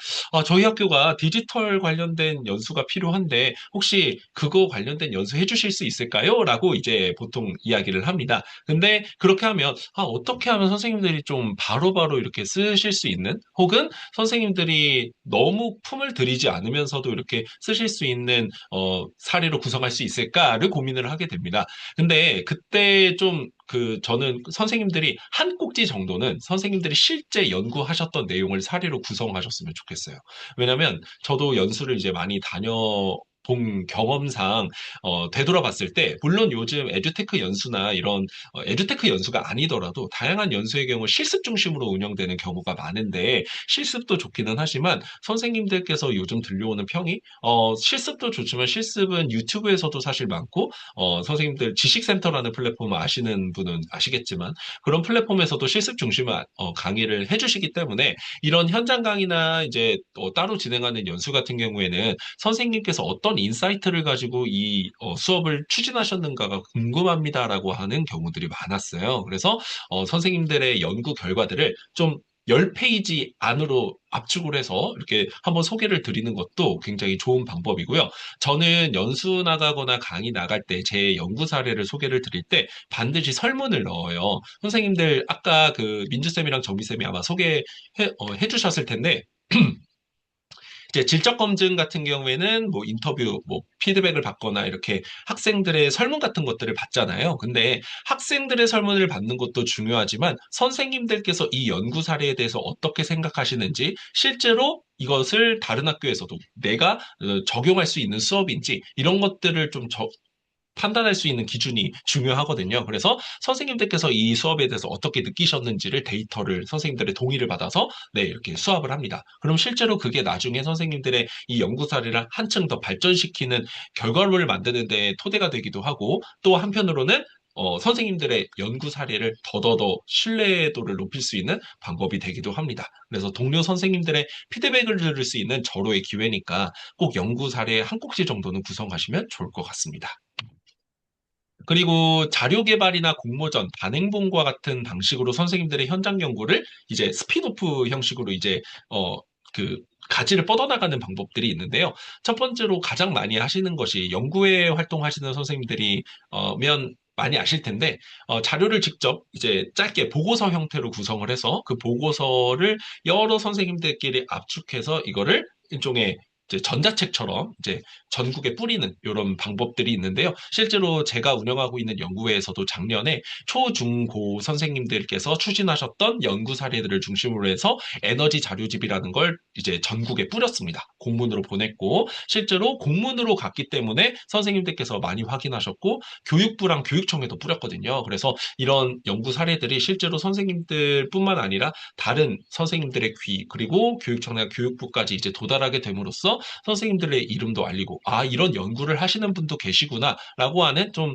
저희 학교가 디지털 관련된 연수가 필요한데 혹시 그거 관련된 연수 해주실 수 있을까요? 라고 이제 보통 이야기를 합니다. 근데 그렇게 하면 어떻게 하면 선생님들이 좀 바로바로 이렇게 쓰실 수 있는 혹은 선생님들이 너무 품을 들이지 않으면서도 이렇게 쓰실 수 있는 사례로 구성할 수 있을까를 고민을 하게 됩니다. 근데 그때 좀 저는 선생님들이 한 꼭지 정도는 선생님들이 실제 연구하셨던 내용을 사례로 구성하셨으면 좋겠어요. 왜냐면 저도 연수를 이제 많이 본 경험상 되돌아봤을 때 물론 요즘 에듀테크 연수나 이런 에듀테크 연수가 아니더라도 다양한 연수의 경우 실습 중심으로 운영되는 경우가 많은데 실습도 좋기는 하지만 선생님들께서 요즘 들려오는 평이 실습도 좋지만 실습은 유튜브에서도 사실 많고 선생님들 지식센터라는 플랫폼 아시는 분은 아시겠지만 그런 플랫폼에서도 실습 중심의 강의를 해주시기 때문에 이런 현장 강의나 이제 따로 진행하는 연수 같은 경우에는 선생님께서 어떤 인사이트를 가지고 이 수업을 추진하셨는가가 궁금합니다라고 하는 경우들이 많았어요. 그래서 선생님들의 연구 결과들을 좀 10페이지 안으로 압축을 해서 이렇게 한번 소개를 드리는 것도 굉장히 좋은 방법이고요. 저는 연수 나가거나 강의 나갈 때 제 연구 사례를 소개를 드릴 때 반드시 설문을 넣어요. 선생님들 아까 민주쌤이랑 정비쌤이 아마 해 주셨을 텐데 이제 질적 검증 같은 경우에는 뭐 인터뷰, 뭐 피드백을 받거나 이렇게 학생들의 설문 같은 것들을 받잖아요. 근데 학생들의 설문을 받는 것도 중요하지만 선생님들께서 이 연구 사례에 대해서 어떻게 생각하시는지 실제로 이것을 다른 학교에서도 내가 적용할 수 있는 수업인지 이런 것들을 좀 판단할 수 있는 기준이 중요하거든요. 그래서 선생님들께서 이 수업에 대해서 어떻게 느끼셨는지를 데이터를 선생님들의 동의를 받아서 네, 이렇게 수업을 합니다. 그럼 실제로 그게 나중에 선생님들의 이 연구 사례를 한층 더 발전시키는 결과물을 만드는 데 토대가 되기도 하고 또 한편으로는 선생님들의 연구 사례를 더더더 신뢰도를 높일 수 있는 방법이 되기도 합니다. 그래서 동료 선생님들의 피드백을 들을 수 있는 절호의 기회니까 꼭 연구 사례 한 꼭지 정도는 구성하시면 좋을 것 같습니다. 그리고 자료 개발이나 공모전, 단행본과 같은 방식으로 선생님들의 현장 연구를 이제 스피노프 형식으로 이제 그 가지를 뻗어나가는 방법들이 있는데요. 첫 번째로 가장 많이 하시는 것이 연구회 활동하시는 선생님들이 면 많이 아실 텐데 자료를 직접 이제 짧게 보고서 형태로 구성을 해서 그 보고서를 여러 선생님들끼리 압축해서 이거를 일종의 이제 전자책처럼 이제 전국에 뿌리는 이런 방법들이 있는데요. 실제로 제가 운영하고 있는 연구회에서도 작년에 초, 중, 고 선생님들께서 추진하셨던 연구 사례들을 중심으로 해서 에너지 자료집이라는 걸 이제 전국에 뿌렸습니다. 공문으로 보냈고 실제로 공문으로 갔기 때문에 선생님들께서 많이 확인하셨고 교육부랑 교육청에도 뿌렸거든요. 그래서 이런 연구 사례들이 실제로 선생님들뿐만 아니라 다른 선생님들의 귀 그리고 교육청이나 교육부까지 이제 도달하게 됨으로써 선생님들의 이름도 알리고 아 이런 연구를 하시는 분도 계시구나라고 하는 좀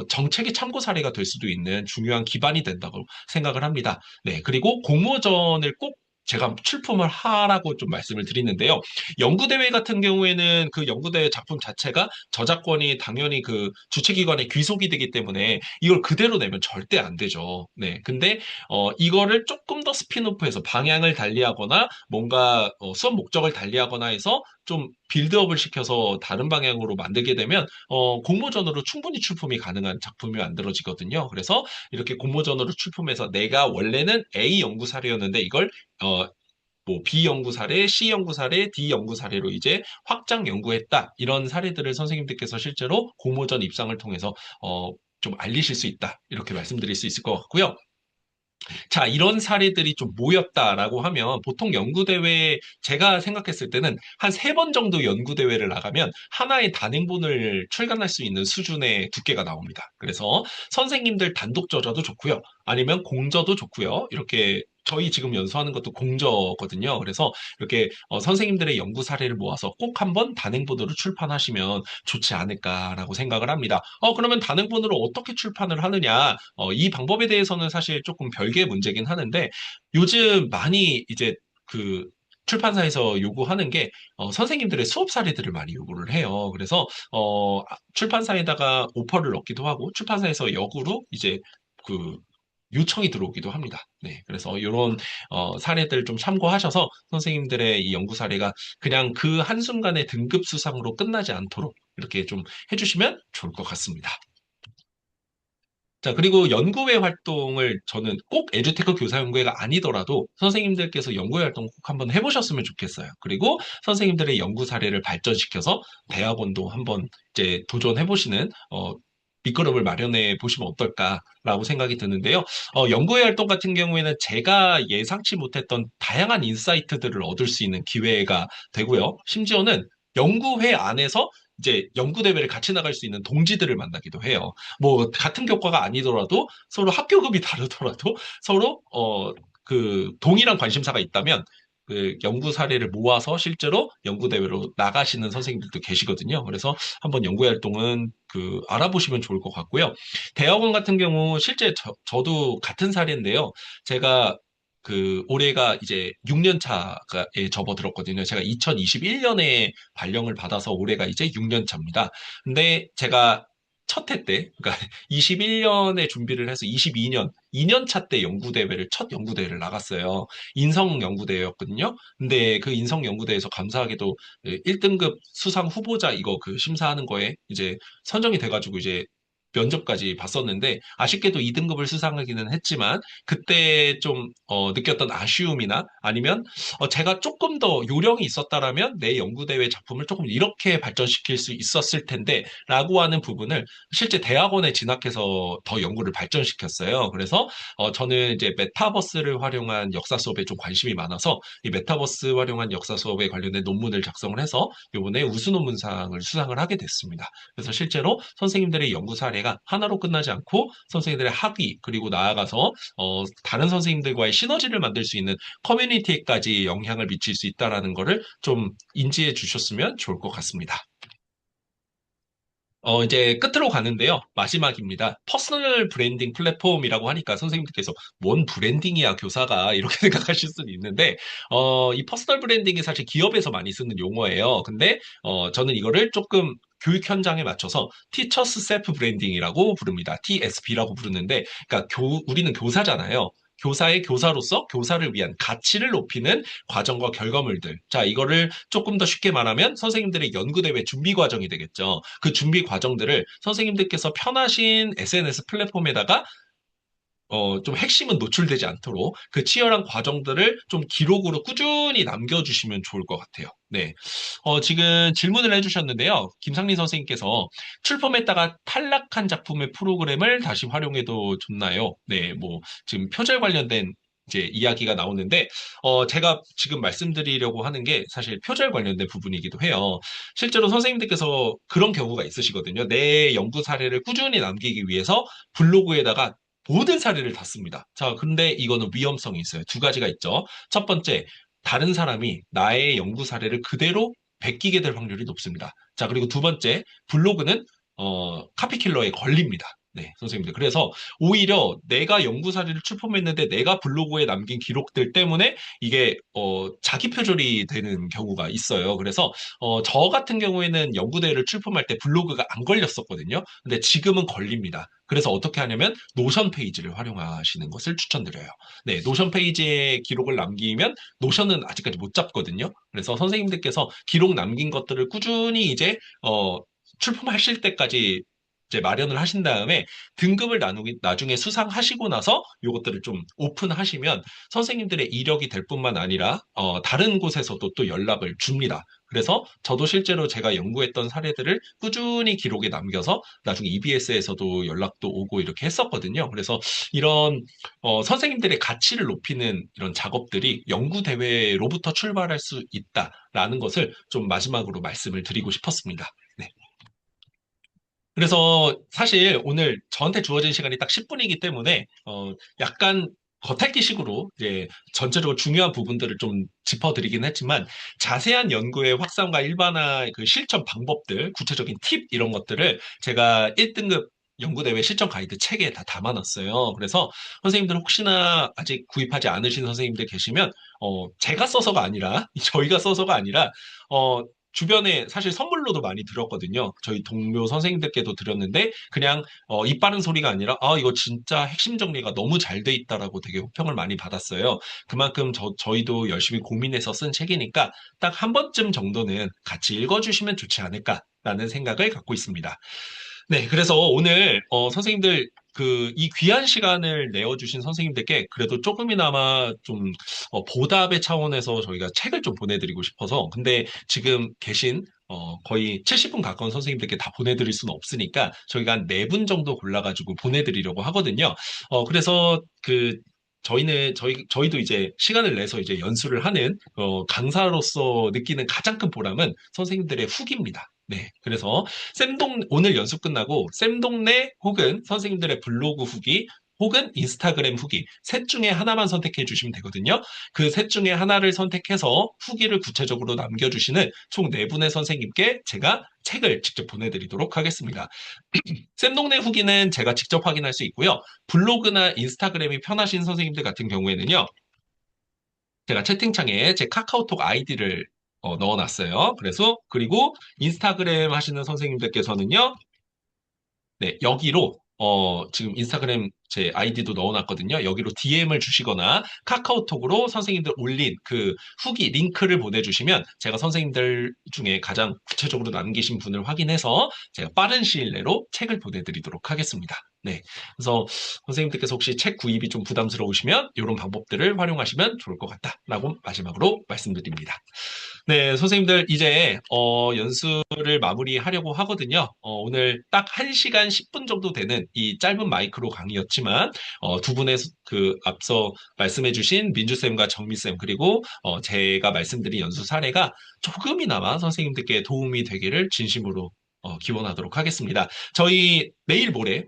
정책의 참고 사례가 될 수도 있는 중요한 기반이 된다고 생각을 합니다. 네, 그리고 공모전을 꼭 제가 출품을 하라고 좀 말씀을 드리는데요. 연구대회 같은 경우에는 그 연구대회 작품 자체가 저작권이 당연히 그 주최기관에 귀속이 되기 때문에 이걸 그대로 내면 절대 안 되죠. 네. 근데, 이거를 조금 더 스핀오프해서 방향을 달리하거나 뭔가 수업 목적을 달리하거나 해서 좀 빌드업을 시켜서 다른 방향으로 만들게 되면, 공모전으로 충분히 출품이 가능한 작품이 만들어지거든요. 그래서 이렇게 공모전으로 출품해서 내가 원래는 A 연구 사례였는데 이걸 어, 뭐 B 연구 사례, C 연구 사례, D 연구 사례로 이제 확장 연구했다. 이런 사례들을 선생님들께서 실제로 공모전 입상을 통해서 좀 알리실 수 있다. 이렇게 말씀드릴 수 있을 것 같고요. 자, 이런 사례들이 좀 모였다라고 하면 보통 연구대회 제가 생각했을 때는 한 세 번 정도 연구대회를 나가면 하나의 단행본을 출간할 수 있는 수준의 두께가 나옵니다. 그래서 선생님들 단독 저자도 좋고요. 아니면 공저도 좋고요. 이렇게 저희 지금 연수하는 것도 공저거든요. 그래서 이렇게 선생님들의 연구 사례를 모아서 꼭 한번 단행본으로 출판하시면 좋지 않을까라고 생각을 합니다. 그러면 단행본으로 어떻게 출판을 하느냐? 이 방법에 대해서는 사실 조금 별개의 문제긴 하는데 요즘 많이 이제 그 출판사에서 요구하는 게 선생님들의 수업 사례들을 많이 요구를 해요. 그래서 출판사에다가 오퍼를 넣기도 하고 출판사에서 역으로 이제 그 요청이 들어오기도 합니다. 네, 그래서 이런 사례들 좀 참고하셔서 선생님들의 이 연구 사례가 그냥 그 한순간의 등급 수상으로 끝나지 않도록 이렇게 좀 해주시면 좋을 것 같습니다. 자, 그리고 연구회 활동을 저는 꼭 에듀테크 교사연구회가 아니더라도 선생님들께서 연구회 활동 꼭 한번 해보셨으면 좋겠어요. 그리고 선생님들의 연구 사례를 발전시켜서 대학원도 한번 이제 도전해보시는, 밑거름을 마련해 보시면 어떨까라고 생각이 드는데요. 연구회 활동 같은 경우에는 제가 예상치 못했던 다양한 인사이트들을 얻을 수 있는 기회가 되고요. 심지어는 연구회 안에서 이제 연구대회를 같이 나갈 수 있는 동지들을 만나기도 해요. 뭐, 같은 교과가 아니더라도 서로 학교급이 다르더라도 서로, 그, 동일한 관심사가 있다면 그 연구 사례를 모아서 실제로 연구대회로 나가시는 선생님들도 계시거든요. 그래서 한번 연구회 활동은 그 알아보시면 좋을 것 같고요. 대학원 같은 경우 실제 저도 같은 사례인데요. 제가 그 올해가 이제 6년 차에 접어들었거든요. 제가 2021년에 발령을 받아서 올해가 이제 6년 차입니다. 근데 제가 첫 해 때, 그러니까 21년에 준비를 해서 22년, 2년 차 때 첫 연구대회를 나갔어요. 인성 연구대회였거든요. 근데 그 인성 연구대회에서 감사하게도 1등급 수상 후보자 이거 그 심사하는 거에 이제 선정이 돼가지고 이제 면접까지 봤었는데 아쉽게도 2등급을 수상하기는 했지만 그때 좀 느꼈던 아쉬움이나 아니면 제가 조금 더 요령이 있었다라면 내 연구대회 작품을 조금 이렇게 발전시킬 수 있었을 텐데 라고 하는 부분을 실제 대학원에 진학해서 더 연구를 발전시켰어요. 그래서 저는 이제 메타버스를 활용한 역사 수업에 좀 관심이 많아서 이 메타버스 활용한 역사 수업에 관련된 논문을 작성을 해서 이번에 우수 논문상을 수상을 하게 됐습니다. 그래서 실제로 선생님들의 연구 사례가 하나로 끝나지 않고 선생님들의 학위 그리고 나아가서 다른 선생님들과의 시너지를 만들 수 있는 커뮤니티에까지 영향을 미칠 수 있다라는 거를 좀 인지해 주셨으면 좋을 것 같습니다. 이제 끝으로 가는데요. 마지막입니다. 퍼스널 브랜딩 플랫폼이라고 하니까 선생님들께서 뭔 브랜딩이야, 교사가. 이렇게 생각하실 수는 있는데, 이 퍼스널 브랜딩이 사실 기업에서 많이 쓰는 용어예요. 근데, 저는 이거를 조금 교육 현장에 맞춰서 티처스 셀프 브랜딩이라고 부릅니다. TSB라고 부르는데, 그러니까 우리는 교사잖아요. 교사의 교사로서 교사를 위한 가치를 높이는 과정과 결과물들. 자, 이거를 조금 더 쉽게 말하면 선생님들의 연구대회 준비 과정이 되겠죠. 그 준비 과정들을 선생님들께서 편하신 SNS 플랫폼에다가 좀 핵심은 노출되지 않도록 그 치열한 과정들을 좀 기록으로 꾸준히 남겨주시면 좋을 것 같아요. 네. 지금 질문을 해주셨는데요. 김상린 선생님께서 출품했다가 탈락한 작품의 프로그램을 다시 활용해도 좋나요? 네, 뭐, 지금 표절 관련된 이제 이야기가 나오는데, 제가 지금 말씀드리려고 하는 게 사실 표절 관련된 부분이기도 해요. 실제로 선생님들께서 그런 경우가 있으시거든요. 내 연구 사례를 꾸준히 남기기 위해서 블로그에다가 모든 사례를 다 씁니다. 자, 근데 이거는 위험성이 있어요. 두 가지가 있죠. 첫 번째, 다른 사람이 나의 연구 사례를 그대로 베끼게 될 확률이 높습니다. 자, 그리고 두 번째, 블로그는 카피킬러에 걸립니다. 네, 선생님들. 그래서 오히려 내가 연구 사례를 출품했는데 내가 블로그에 남긴 기록들 때문에 이게 자기 표절이 되는 경우가 있어요. 그래서 저 같은 경우에는 연구대회를 출품할 때 블로그가 안 걸렸었거든요. 근데 지금은 걸립니다. 그래서 어떻게 하냐면 노션 페이지를 활용하시는 것을 추천드려요. 네, 노션 페이지에 기록을 남기면 노션은 아직까지 못 잡거든요. 그래서 선생님들께서 기록 남긴 것들을 꾸준히 이제 출품하실 때까지 이제 마련을 하신 다음에 등급을 나중에 수상하시고 나서 이것들을 좀 오픈하시면 선생님들의 이력이 될 뿐만 아니라 다른 곳에서도 또 연락을 줍니다. 그래서 저도 실제로 제가 연구했던 사례들을 꾸준히 기록에 남겨서 나중에 EBS에서도 연락도 오고 이렇게 했었거든요. 그래서 이런 선생님들의 가치를 높이는 이런 작업들이 연구 대회로부터 출발할 수 있다라는 것을 좀 마지막으로 말씀을 드리고 싶었습니다. 네. 그래서 사실 오늘 저한테 주어진 시간이 딱 10분이기 때문에 약간 겉핥기식으로 이제 전체적으로 중요한 부분들을 좀 짚어드리긴 했지만 자세한 연구의 확산과 일반화 그 실천 방법들, 구체적인 팁 이런 것들을 제가 1등급 연구대회 실전 가이드 책에 다 담아놨어요. 그래서 선생님들 혹시나 아직 구입하지 않으신 선생님들 계시면 제가 써서가 아니라 저희가 써서가 아니라 주변에 사실 선물로도 많이 들었거든요. 저희 동료 선생님들께도 드렸는데 그냥 입 바른 소리가 아니라 이거 진짜 핵심 정리가 너무 잘 돼 있다라고 되게 호평을 많이 받았어요. 그만큼 저희도 열심히 고민해서 쓴 책이니까 딱 한 번쯤 정도는 같이 읽어주시면 좋지 않을까라는 생각을 갖고 있습니다. 네, 그래서 오늘 선생님들 이 귀한 시간을 내어주신 선생님들께 그래도 조금이나마 좀 보답의 차원에서 저희가 책을 좀 보내드리고 싶어서 근데 지금 계신 거의 70분 가까운 선생님들께 다 보내드릴 수는 없으니까 저희가 한 4분 정도 골라가지고 보내드리려고 하거든요. 그래서 저희도 이제 시간을 내서 이제 연수를 하는 강사로서 느끼는 가장 큰 보람은 선생님들의 후기입니다. 네, 그래서 오늘 연수 끝나고 쌤동네 혹은 선생님들의 블로그 후기 혹은 인스타그램 후기 셋 중에 하나만 선택해 주시면 되거든요. 그 셋 중에 하나를 선택해서 후기를 구체적으로 남겨주시는 총 4분의 선생님께 제가 책을 직접 보내드리도록 하겠습니다. 쌤동네 후기는 제가 직접 확인할 수 있고요. 블로그나 인스타그램이 편하신 선생님들 같은 경우에는요. 제가 채팅창에 제 카카오톡 아이디를 넣어놨어요. 그리고 인스타그램 하시는 선생님들께서는요. 네, 여기로 지금 인스타그램 제 아이디도 넣어놨거든요. 여기로 DM을 주시거나 카카오톡으로 선생님들 올린 그 후기 링크를 보내주시면 제가 선생님들 중에 가장 구체적으로 남기신 분을 확인해서 제가 빠른 시일 내로 책을 보내드리도록 하겠습니다. 네, 그래서 선생님들께서 혹시 책 구입이 좀 부담스러우시면 이런 방법들을 활용하시면 좋을 것 같다라고 마지막으로 말씀드립니다. 네, 선생님들 이제 연수를 마무리하려고 하거든요. 오늘 딱 1시간 10분 정도 되는 이 짧은 마이크로 강의였지만 두 분의 앞서 말씀해주신 민주쌤과 정미쌤 그리고 제가 말씀드린 연수 사례가 조금이나마 선생님들께 도움이 되기를 진심으로 기원하도록 하겠습니다. 저희 내일 모레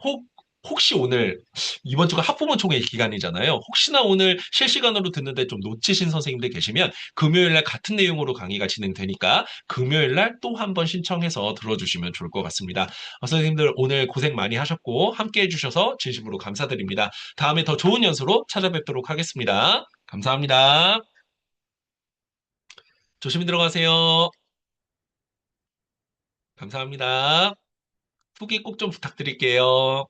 혹시 오늘 이번 주가 학부모 총회 기간이잖아요. 혹시나 오늘 실시간으로 듣는데 좀 놓치신 선생님들 계시면 금요일 날 같은 내용으로 강의가 진행되니까 금요일 날 또 한 번 신청해서 들어주시면 좋을 것 같습니다. 선생님들 오늘 고생 많이 하셨고 함께 해주셔서 진심으로 감사드립니다. 다음에 더 좋은 연수로 찾아뵙도록 하겠습니다. 감사합니다. 조심히 들어가세요. 감사합니다. 후기 꼭 좀 부탁드릴게요.